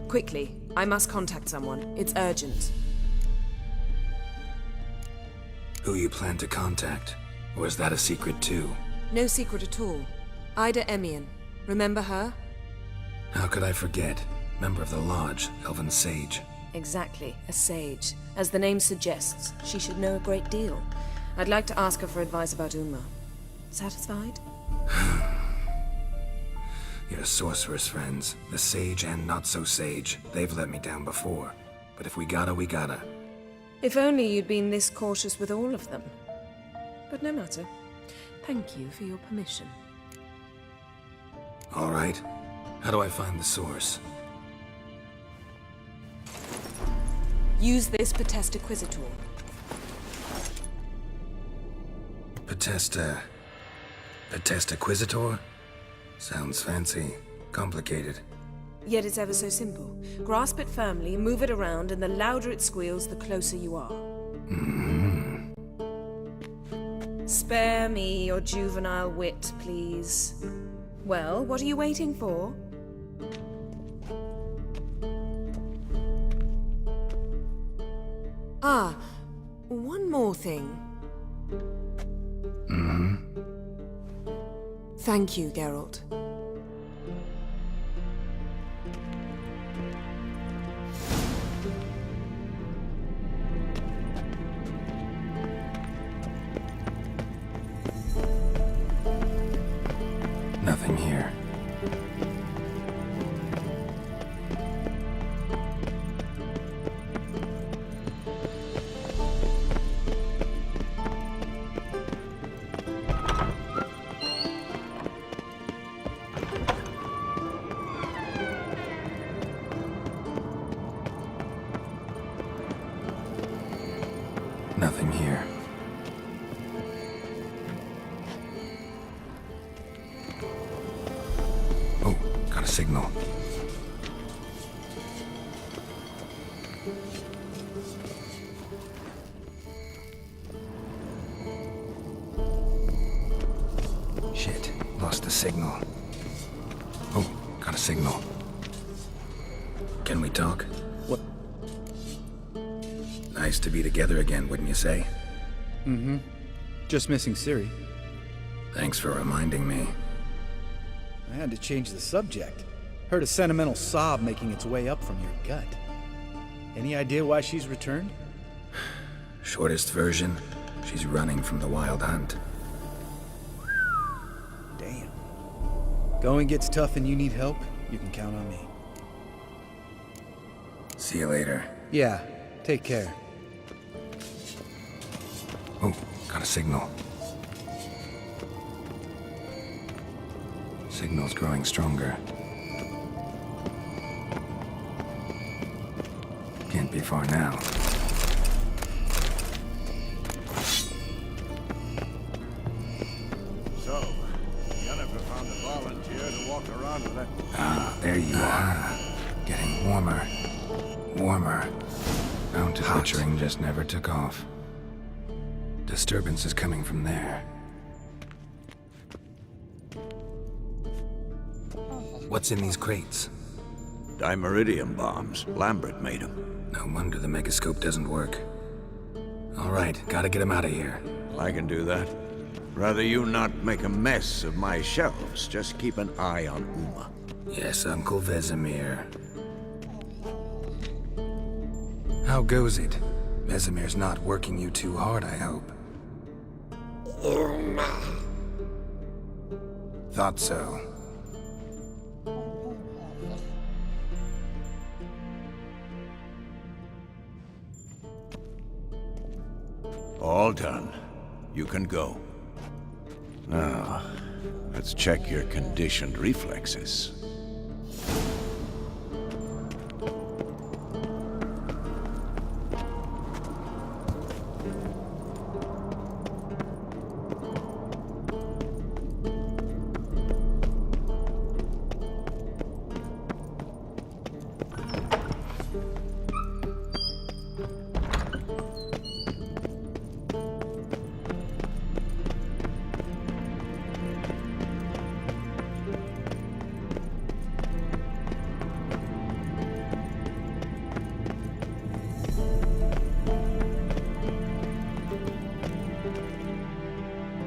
Quickly, I must contact someone. It's urgent. Who you plan to contact? Or is that a secret too? No secret at all. Ida Emian. Remember her? How could I forget? Member of the Lodge, Elven Sage. Exactly, a sage. As the name suggests, she should know a great deal. I'd like to ask her for advice about Uma. Satisfied? Your sorceress friends, the sage and not so sage, they've let me down before. But if we gotta, we gotta. If only you'd been this cautious with all of them. But no matter. Thank you for your permission. All right. How do I find the source? Use this Potesta Quisitor. Potesta Quisitor? Sounds fancy. Complicated. Yet it's ever so simple. Grasp it firmly, move it around, and the louder it squeals, the closer you are. Spare me your juvenile wit, please. Well, what are you waiting for? Ah, one more thing. Thank you, Geralt. Nothing here. Nothing here. Oh, got a signal. Shit, lost the signal. Oh, got a signal. Can we talk? What? Nice to be together again, wouldn't you say? Mm-hmm. Just missing Ciri. Thanks for reminding me. I had to change the subject. Heard a sentimental sob making its way up from your gut. Any idea why she's returned? Shortest version, she's running from the wild hunt. Damn. Going gets tough and you need help, you can count on me. See you later. Yeah, take care. Oh, got a signal. Signal's growing stronger. Can't be far now. Warmer. Warmer. Mounted butchering just never took off. Disturbance is coming from there. What's in these crates? Dimeridium bombs. Lambert made them. No wonder the megascope doesn't work. All right, gotta get him out of here. I can do that. Rather you not make a mess of my shelves. Just keep an eye on Uma. Yes, Uncle Vesemir. How goes it? Vesemir's not working you too hard, I hope. Thought so. All done. You can go. Now, let's check your conditioned reflexes.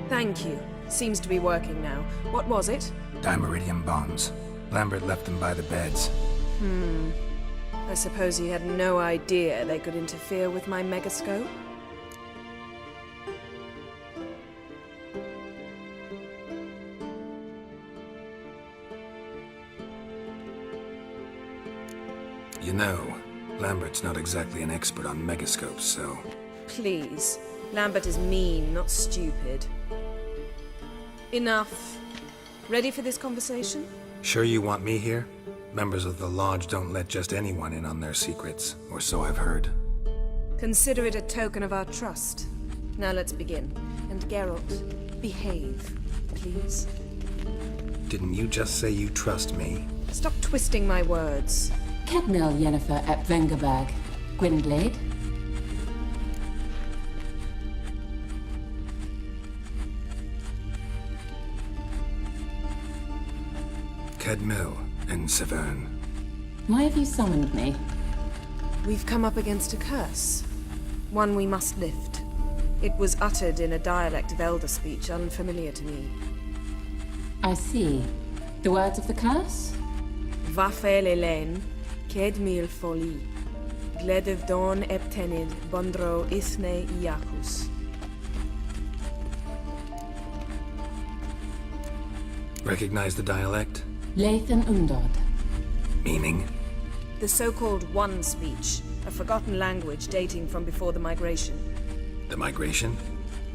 Thank you. Seems to be working now. What was it? Dimeridium bombs. Lambert left them by the beds. I suppose he had no idea they could interfere with my megascope? You know, Lambert's not exactly an expert on megascopes, so... Please. Lambert is mean, not stupid. Enough. Ready for this conversation? Sure you want me here? Members of the Lodge don't let just anyone in on their secrets, or so I've heard. Consider it a token of our trust. Now let's begin. And Geralt, behave, please. Didn't you just say you trust me? Stop twisting my words. Kedmil Yennefer ep Vengerberg. Gwynblade. Kedmil and Severn. Why have you summoned me? We've come up against a curse. One we must lift. It was uttered in a dialect of Elder speech unfamiliar to me. I see. The words of the curse? Vafel Elen, Kedmil Foli, Gledev Don Eptenid, Bondro Isne Iakus. Recognize the dialect? Lathan Undod. Meaning? The so-called One speech, a forgotten language dating from before the migration. The migration?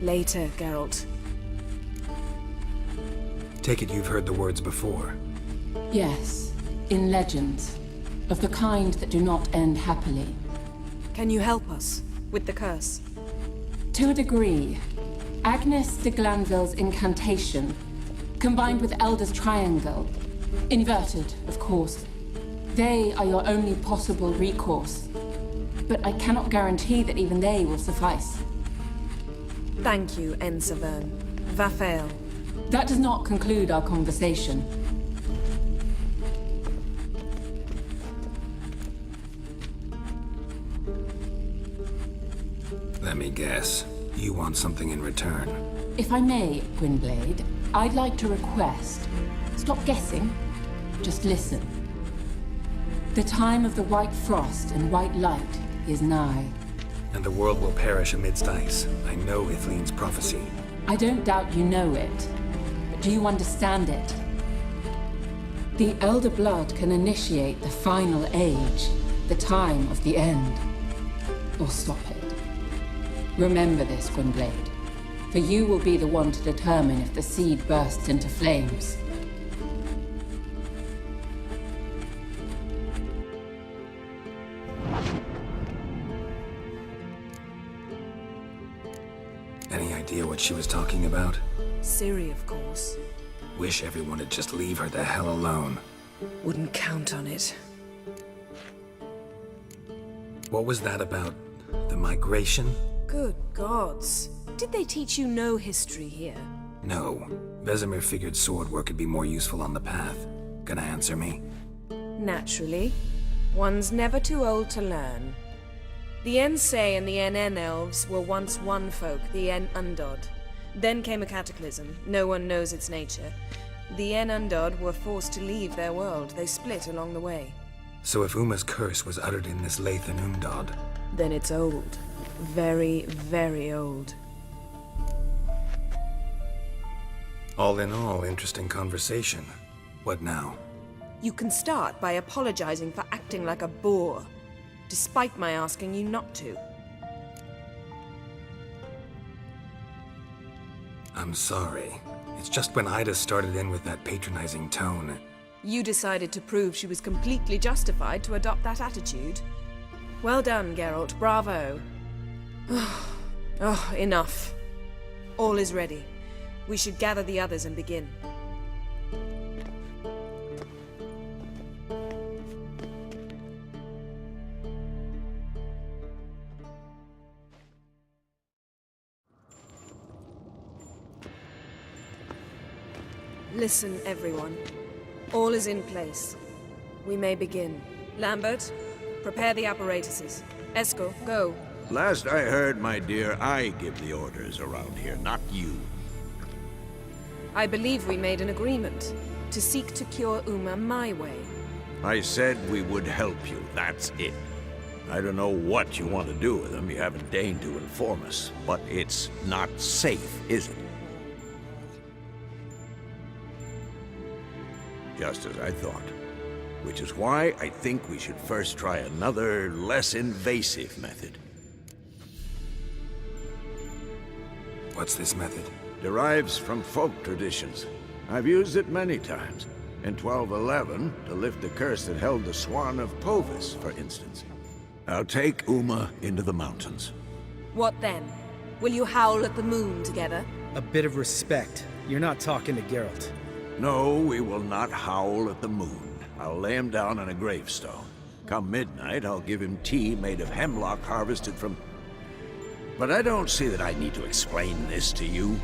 Later, Geralt. Take it you've heard the words before. Yes, in legends. Of the kind that do not end happily. Can you help us with the curse? To a degree. Agnes de Glanville's incantation, combined with Elder's triangle, inverted, of course. They are your only possible recourse. But I cannot guarantee that even they will suffice. Thank you, Severn. Vafel. That does not conclude our conversation. Let me guess. You want something in return. If I may, Gwynblade, I'd like to request. Stop guessing. Just listen. The time of the white frost and white light is nigh. And the world will perish amidst ice. I know Ithleen's prophecy. I don't doubt you know it. But do you understand it? The Elder Blood can initiate the final age, the time of the end. Or stop it. Remember this, Gwynblade. For you will be the one to determine if the seed bursts into flames. Any idea what she was talking about? Ciri, of course. Wish everyone would just leave her the hell alone. Wouldn't count on it. What was that about? The migration? Good gods. Did they teach you no history here? No. Vesemir figured sword work could be more useful on the path. Gonna answer me? Naturally. One's never too old to learn. The Ensei and the NN elves were once one folk, the En Undod. Then came a cataclysm. No one knows its nature. The En Undod were forced to leave their world. They split along the way. So if Uma's curse was uttered in this Lathan Undod, Then it's old. Very, very old. all in all, interesting conversation. What now? You can start by apologizing for acting like a boor, despite my asking you not to. I'm sorry. It's just when Ida started in with that patronizing tone. You decided to prove she was completely justified to adopt that attitude. Well done, Geralt. Bravo. Oh, enough. All is ready. We should gather the others and begin. Listen, everyone. All is in place. We may begin. Lambert, prepare the apparatuses. Eskel, go. Last I heard, my dear, I give the orders around here, not you. I believe we made an agreement to seek to cure Uma my way. I said we would help you, that's it. I don't know what you want to do with them, you haven't deigned to inform us, but it's not safe, is it? Just as I thought. Which is why I think we should first try another, less invasive method. What's this method? Derives from folk traditions. I've used it many times. In 1211, to lift the curse that held the Swan of Povis, for instance. I'll take Uma into the mountains. What then? Will you howl at the moon together? A bit of respect. You're not talking to Geralt. No, we will not howl at the moon. I'll lay him down on a gravestone. Come midnight, I'll give him tea made of hemlock harvested from... But I don't see that I need to explain this to you.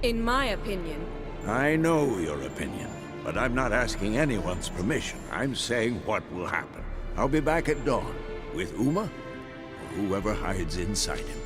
In my opinion... I know your opinion, but I'm not asking anyone's permission. I'm saying what will happen. I'll be back at dawn, with Uma, or whoever hides inside him.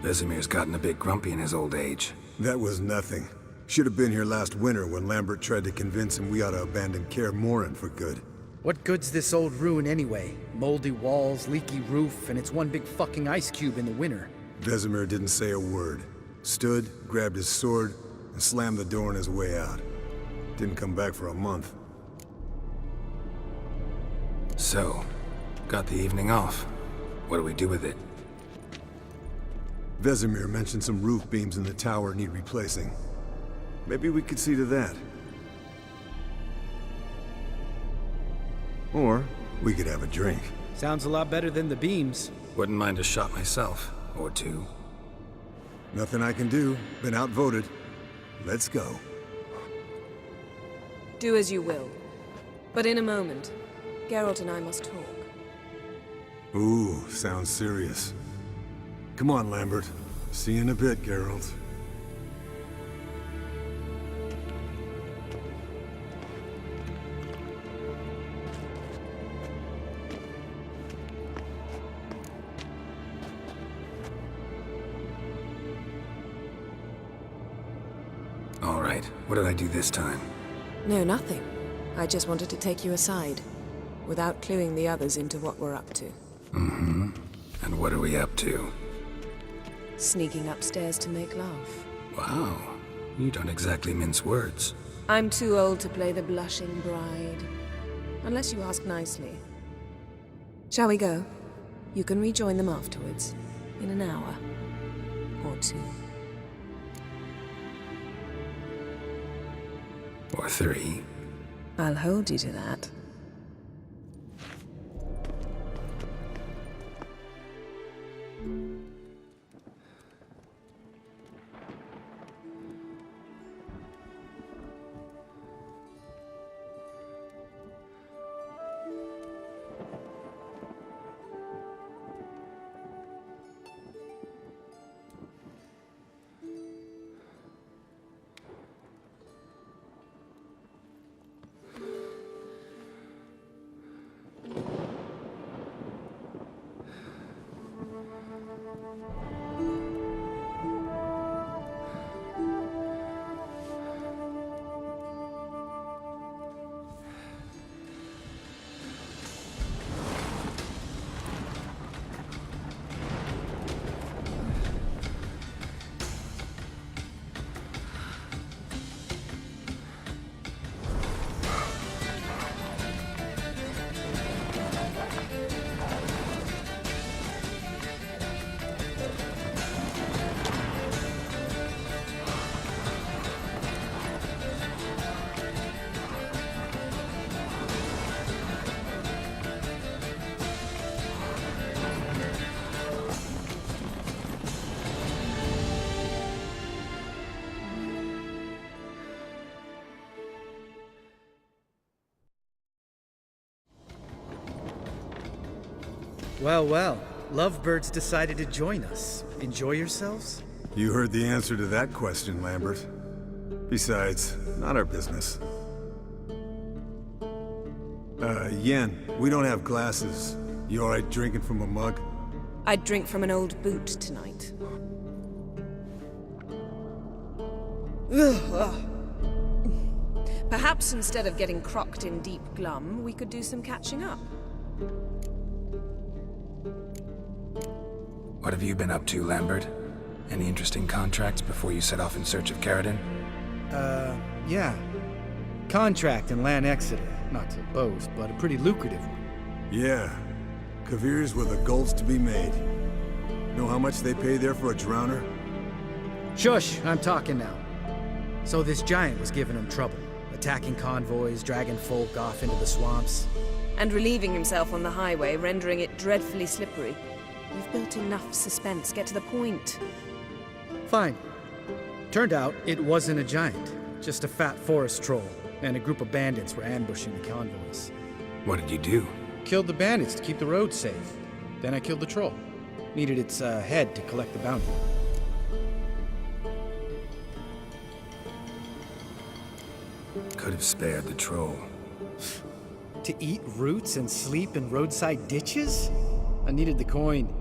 Vesemir's gotten a bit grumpy in his old age. That was nothing. Should have been here last winter when Lambert tried to convince him we ought to abandon Kaer Morhen for good. What good's this old ruin anyway? Moldy walls, leaky roof, and it's one big fucking ice cube in the winter. Vesemir didn't say a word. Stood, grabbed his sword, and slammed the door on his way out. Didn't come back for a month. So, got the evening off. What do we do with it? Vesemir mentioned some roof beams in the tower need replacing. Maybe we could see to that. Or we could have a drink. Sounds a lot better than the beams. Wouldn't mind a shot myself, or two. Nothing I can do. Been outvoted. Let's go. Do as you will. But in a moment, Geralt and I must talk. Ooh, sounds serious. Come on, Lambert. See you in a bit, Geralt. All right, what did I do this time? No, nothing. I just wanted to take you aside, without cluing the others into what we're up to. Mm-hmm. And what are we up to? Sneaking upstairs to make love. Wow, you don't exactly mince words. I'm too old to play the blushing bride. Unless you ask nicely. Shall we go? You can rejoin them afterwards. In an hour. Or two. Or three. I'll hold you to that. Well, well. Lovebirds decided to join us. Enjoy yourselves? You heard the answer to that question, Lambert. Besides, not our business. Yen, we don't have glasses. You alright drinking from a mug? I'd drink from an old boot tonight. Perhaps instead of getting crocked in deep glum, we could do some catching up. What have you been up to, Lambert? Any interesting contracts before you set off in search of Caradon? Yeah. Contract in Lan Exeter. Not to boast, but a pretty lucrative one. Yeah. Kavir's were the goals to be made. Know how much they pay there for a drowner? Shush! I'm talking now. So this giant was giving him trouble. Attacking convoys, dragging folk off into the swamps. And relieving himself on the highway, rendering it dreadfully slippery. We've built enough suspense. Get to the point. Fine. Turned out it wasn't a giant. Just a fat forest troll. And a group of bandits were ambushing the convoys. What did you do? Killed the bandits to keep the road safe. Then I killed the troll. Needed its head to collect the bounty. Could have spared the troll. To eat roots and sleep in roadside ditches? I needed the coin.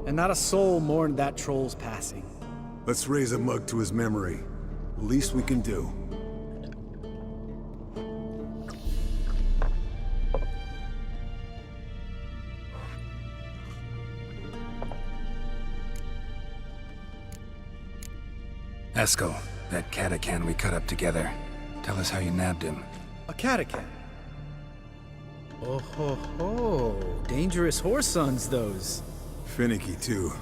And not a soul mourned that troll's passing. Let's raise a mug to his memory. The least we can do. Eskel, that katakan we cut up together. Tell us how you nabbed him. A katakan? Oh ho ho. Dangerous horse sons, those. Finicky, too.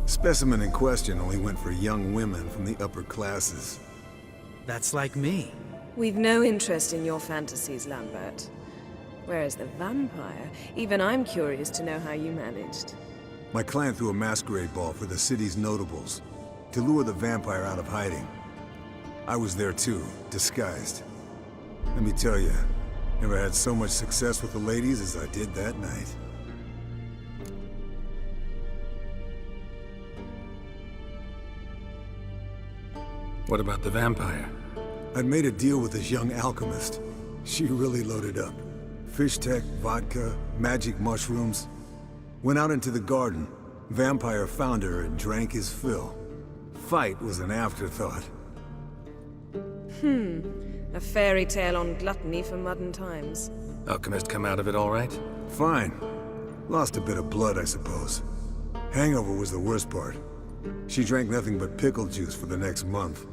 Specimen in question only went for young women from the upper classes. That's like me. We've no interest in your fantasies, Lambert. Whereas the vampire, even I'm curious to know how you managed. My clan threw a masquerade ball for the city's notables, to lure the vampire out of hiding. I was there too, disguised. Let me tell you, never had so much success with the ladies as I did that night. What about the vampire? I'd made a deal with this young alchemist. She really loaded up. Fish tech, vodka, magic mushrooms. Went out into the garden. Vampire found her and drank his fill. Fight was an afterthought. A fairy tale on gluttony for modern times. Alchemist come out of it all right? Fine. Lost a bit of blood, I suppose. Hangover was the worst part. She drank nothing but pickle juice for the next month.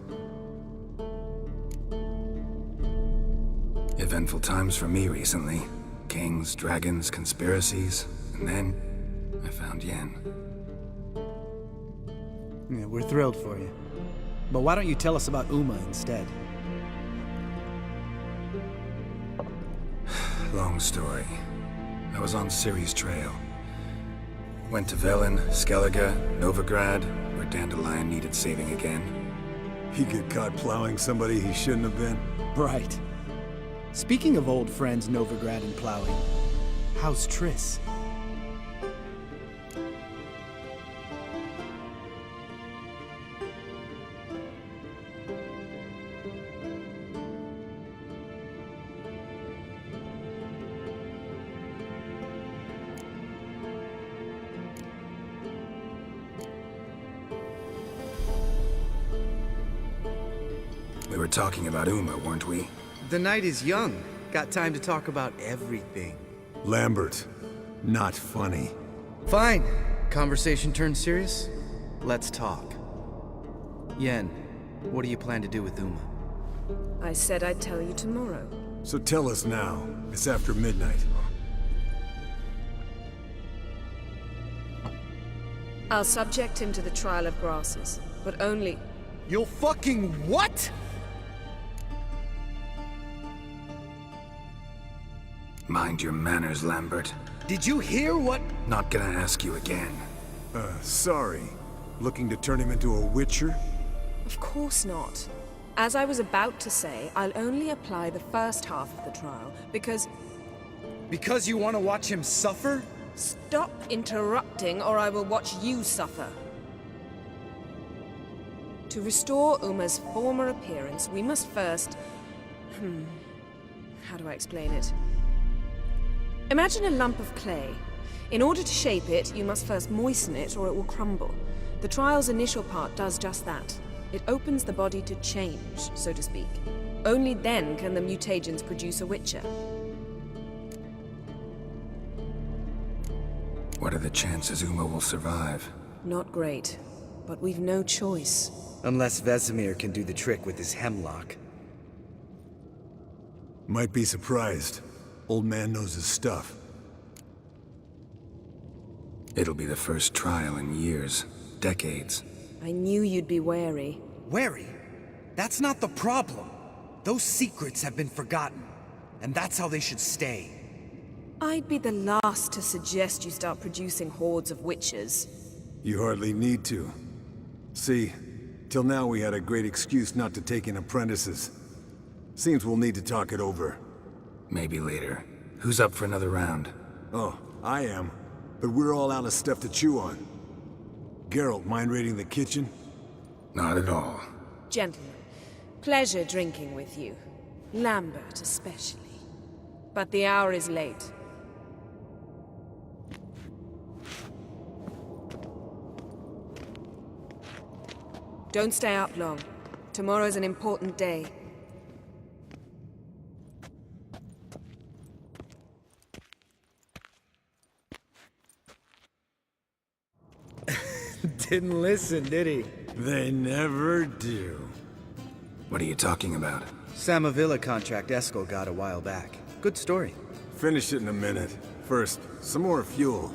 Eventful times for me recently. Kings, dragons, conspiracies, and then I found Yen. Yeah, we're thrilled for you. But why don't you tell us about Uma instead? Long story. I was on Ciri's trail. Went to Velen, Skellige, Novigrad, where Dandelion needed saving again. He get caught plowing somebody he shouldn't have been? Right. Speaking of old friends Novigrad and plowing, how's Triss? were talking about Uma, weren't we? The night is young. Got time to talk about everything. Lambert, not funny. Fine. Conversation turned serious? Let's talk. Yen, what do you plan to do with Uma? I said I'd tell you tomorrow. So tell us now. It's after midnight. I'll subject him to the trial of grasses, but only... You'll fucking what? Mind your manners, Lambert. Did you hear what? Not gonna ask you again. Sorry. Looking to turn him into a witcher? Of course not. As I was about to say, I'll only apply the first half of the trial, because... Because you want to watch him suffer? Stop interrupting, or I will watch you suffer. To restore Uma's former appearance, we must first... How do I explain it? Imagine a lump of clay. In order to shape it, you must first moisten it, or it will crumble. The trial's initial part does just that. It opens the body to change, so to speak. Only then can the mutagens produce a witcher. What are the chances Uma will survive? Not great, but we've no choice. Unless Vesemir can do the trick with his hemlock. Might be surprised. Old man knows his stuff. It'll be the first trial in years, decades. I knew you'd be wary. Wary? That's not the problem. Those secrets have been forgotten, and that's how they should stay. I'd be the last to suggest you start producing hordes of witches. You hardly need to. See, till now we had a great excuse not to take in apprentices. Seems we'll need to talk it over. Maybe later. Who's up for another round? Oh, I am. But we're all out of stuff to chew on. Geralt, mind raiding the kitchen? Not at all. Gentlemen, pleasure drinking with you. Lambert especially. But the hour is late. Don't stay up long. Tomorrow's an important day. Didn't listen, did he? They never do. What are you talking about? Samavilla contract Eskel got a while back. Good story. Finish it in a minute. First, some more fuel.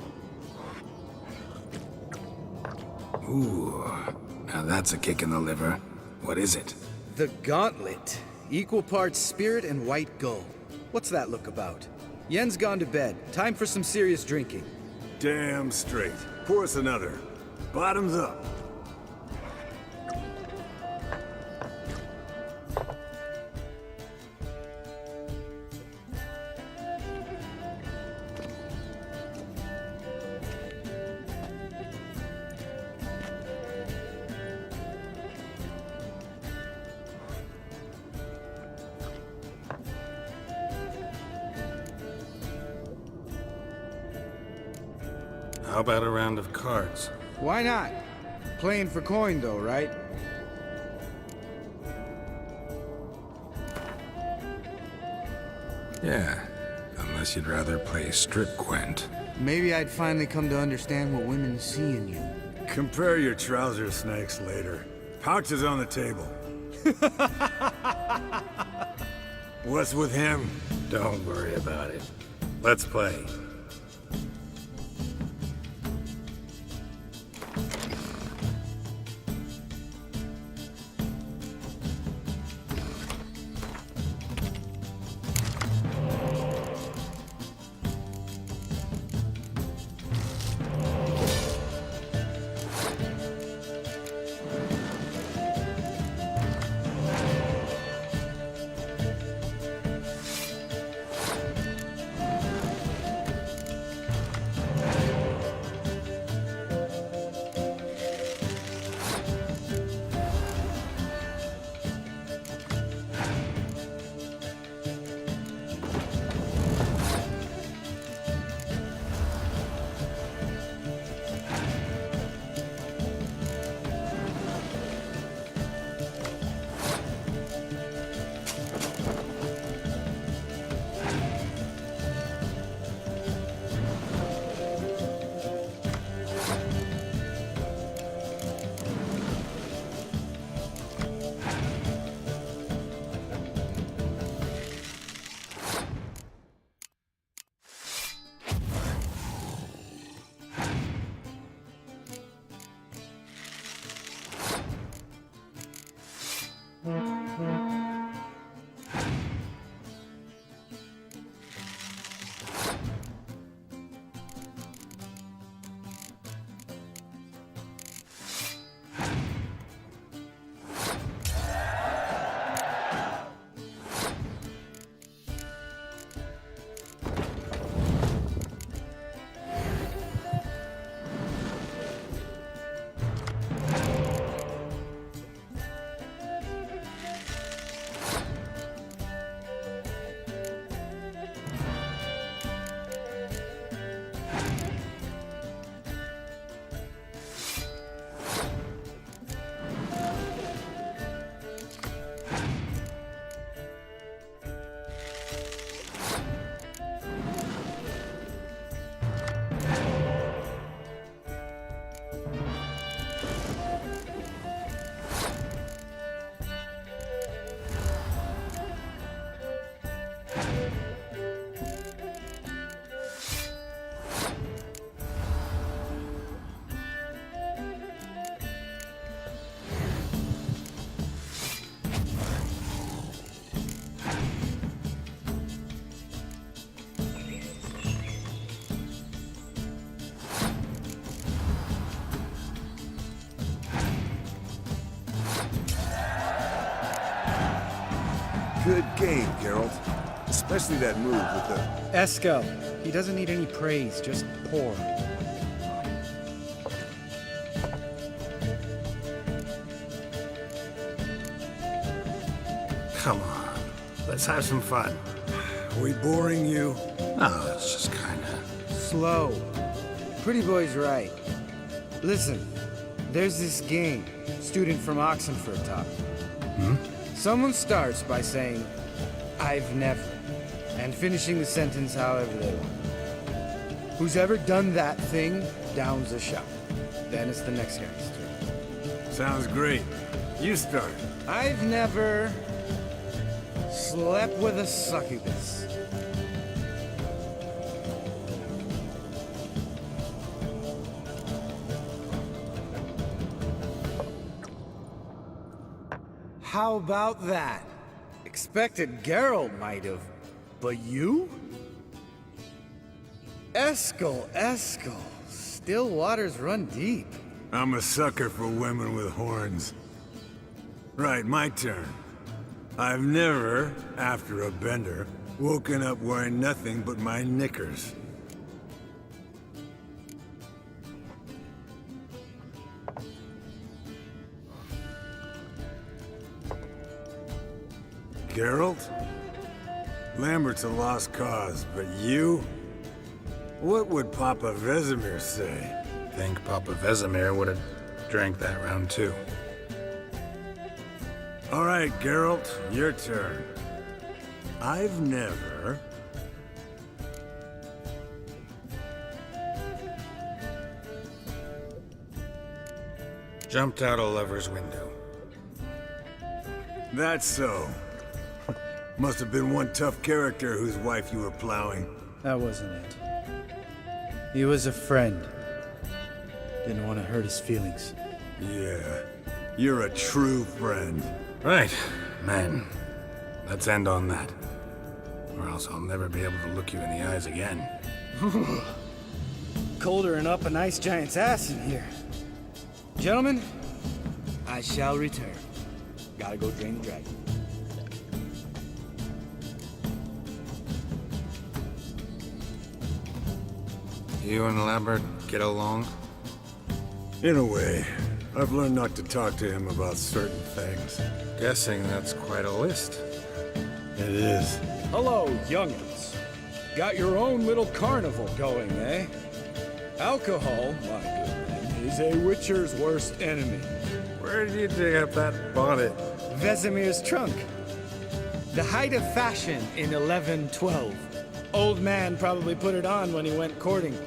Ooh, now that's a kick in the liver. What is it? The Gauntlet. Equal parts spirit and white gull. What's that look about? Yen's gone to bed. Time for some serious drinking. Damn straight. Pour us another. Bottoms up. How about a round of cards? Why not? Playing for coin though, right? Yeah, unless you'd rather play strip Gwent. Maybe I'd finally come to understand what women see in you. Compare your trouser snakes later. Pouch is on the table. What's with him? Don't worry about it. Let's play. Good game, Geralt. Especially that move with the... Eskel. He doesn't need any praise, just pour. Come on, let's have some fun. Are we boring you? Oh, it's just kinda... Slow. Pretty boy's right. Listen, there's this game student from Oxenford taught. Someone starts by saying, I've never, and finishing the sentence however they want. Who's ever done that thing downs a shot. Then it's the next guy's turn. Sounds great. You start. I've never slept with a succubus. How about that? Expected Geralt might have, but you? Eskel. Still waters run deep. I'm a sucker for women with horns. Right, my turn. I've never, after a bender, woken up wearing nothing but my knickers. Geralt? Lambert's a lost cause, but you? What would Papa Vesemir say? Think Papa Vesemir would have drank that round too. All right, Geralt, your turn. I've never... Jumped out a lover's window. That's so. Must have been one tough character whose wife you were plowing. That wasn't it. He was a friend. Didn't want to hurt his feelings. Yeah, you're a true friend. Right, man. Let's end on that. Or else I'll never be able to look you in the eyes again. Colder and up a nice giant's ass in here. Gentlemen, I shall return. Gotta go drain the dragon. You and Lambert get along? In a way. I've learned not to talk to him about certain things. Guessing that's quite a list. It is. Hello, youngins. Got your own little carnival going, eh? Alcohol, my good man, is a witcher's worst enemy. Where did you dig up that bonnet? Vesemir's trunk. The height of fashion in 1112. Old man probably put it on when he went courting.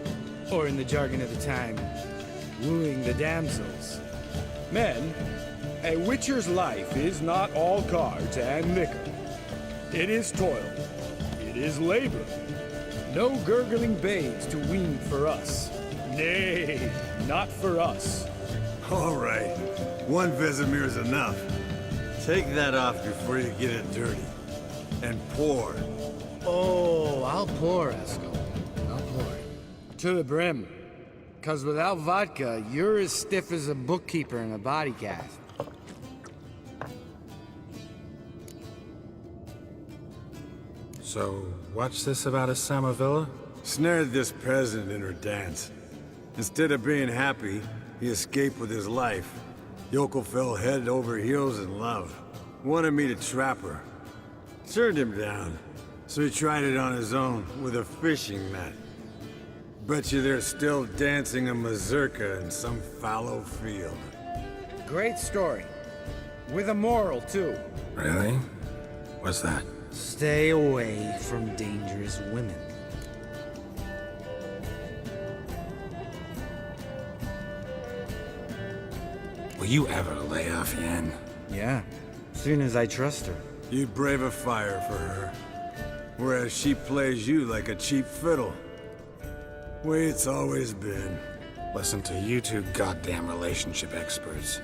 Or in the jargon of the time, wooing the damsels. Men, a witcher's life is not all cards and liquor. It is toil. It is labor. No gurgling babes to wean for us. Nay, not for us. All right. One Vesemir's enough. Take that off before you get it dirty. And pour. Oh, I'll pour, Eskel. I'll pour. To the brim. 'Cause without vodka, you're as stiff as a bookkeeper in a body cast. So, what's this about a Samavilla? Snared this peasant in her dance. Instead of being happy, he escaped with his life. Yoko fell head over heels in love. Wanted me to trap her. Turned him down. So he tried it on his own with a fishing net. Bet you they're still dancing a mazurka in some fallow field. Great story. With a moral, too. Really? What's that? Stay away from dangerous women. Will you ever lay off Yen? Yeah, soon as I trust her. You brave a fire for her. Whereas she plays you like a cheap fiddle. Way it's always been. Listen to you two goddamn relationship experts.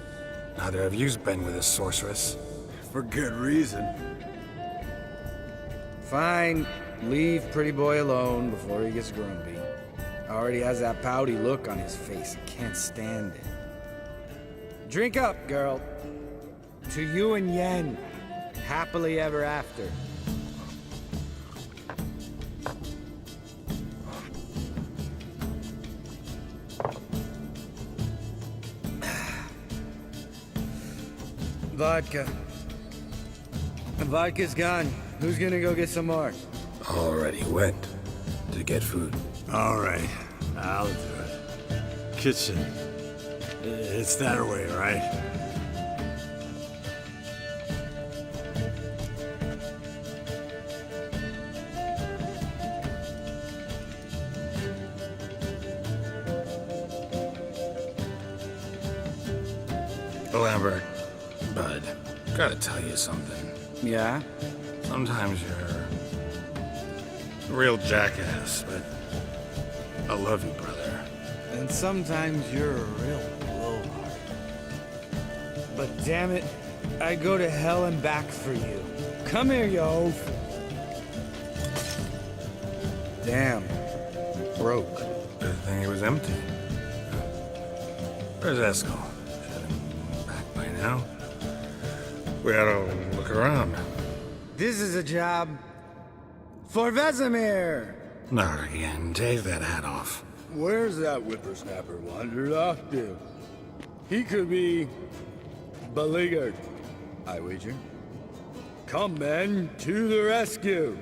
Neither of you's been with a sorceress. For good reason. Fine. Leave pretty boy alone before he gets grumpy. Already has that pouty look on his face. I can't stand it. Drink up, girl. To you and Yen. happily ever after. Vodka. The vodka's gone. Who's gonna go get some more? Already went to get food. All right, I'll do it. Kitchen. It's that way, right? Lambert, bud, gotta tell you something. Yeah? Sometimes you're a real jackass, but I love you, brother. And sometimes you're a real blowhard. But damn it, I'd go to hell and back for you. Come here, you oaf. Damn. Broke. Good thing it was empty. Where's Eskel? Should have been back by now. We ought to look around. This is a job for Vesemir. Not again. Take that hat off. Where's that whippersnapper wandered off to? He could be beleaguered, I wager. Come, men, to the rescue!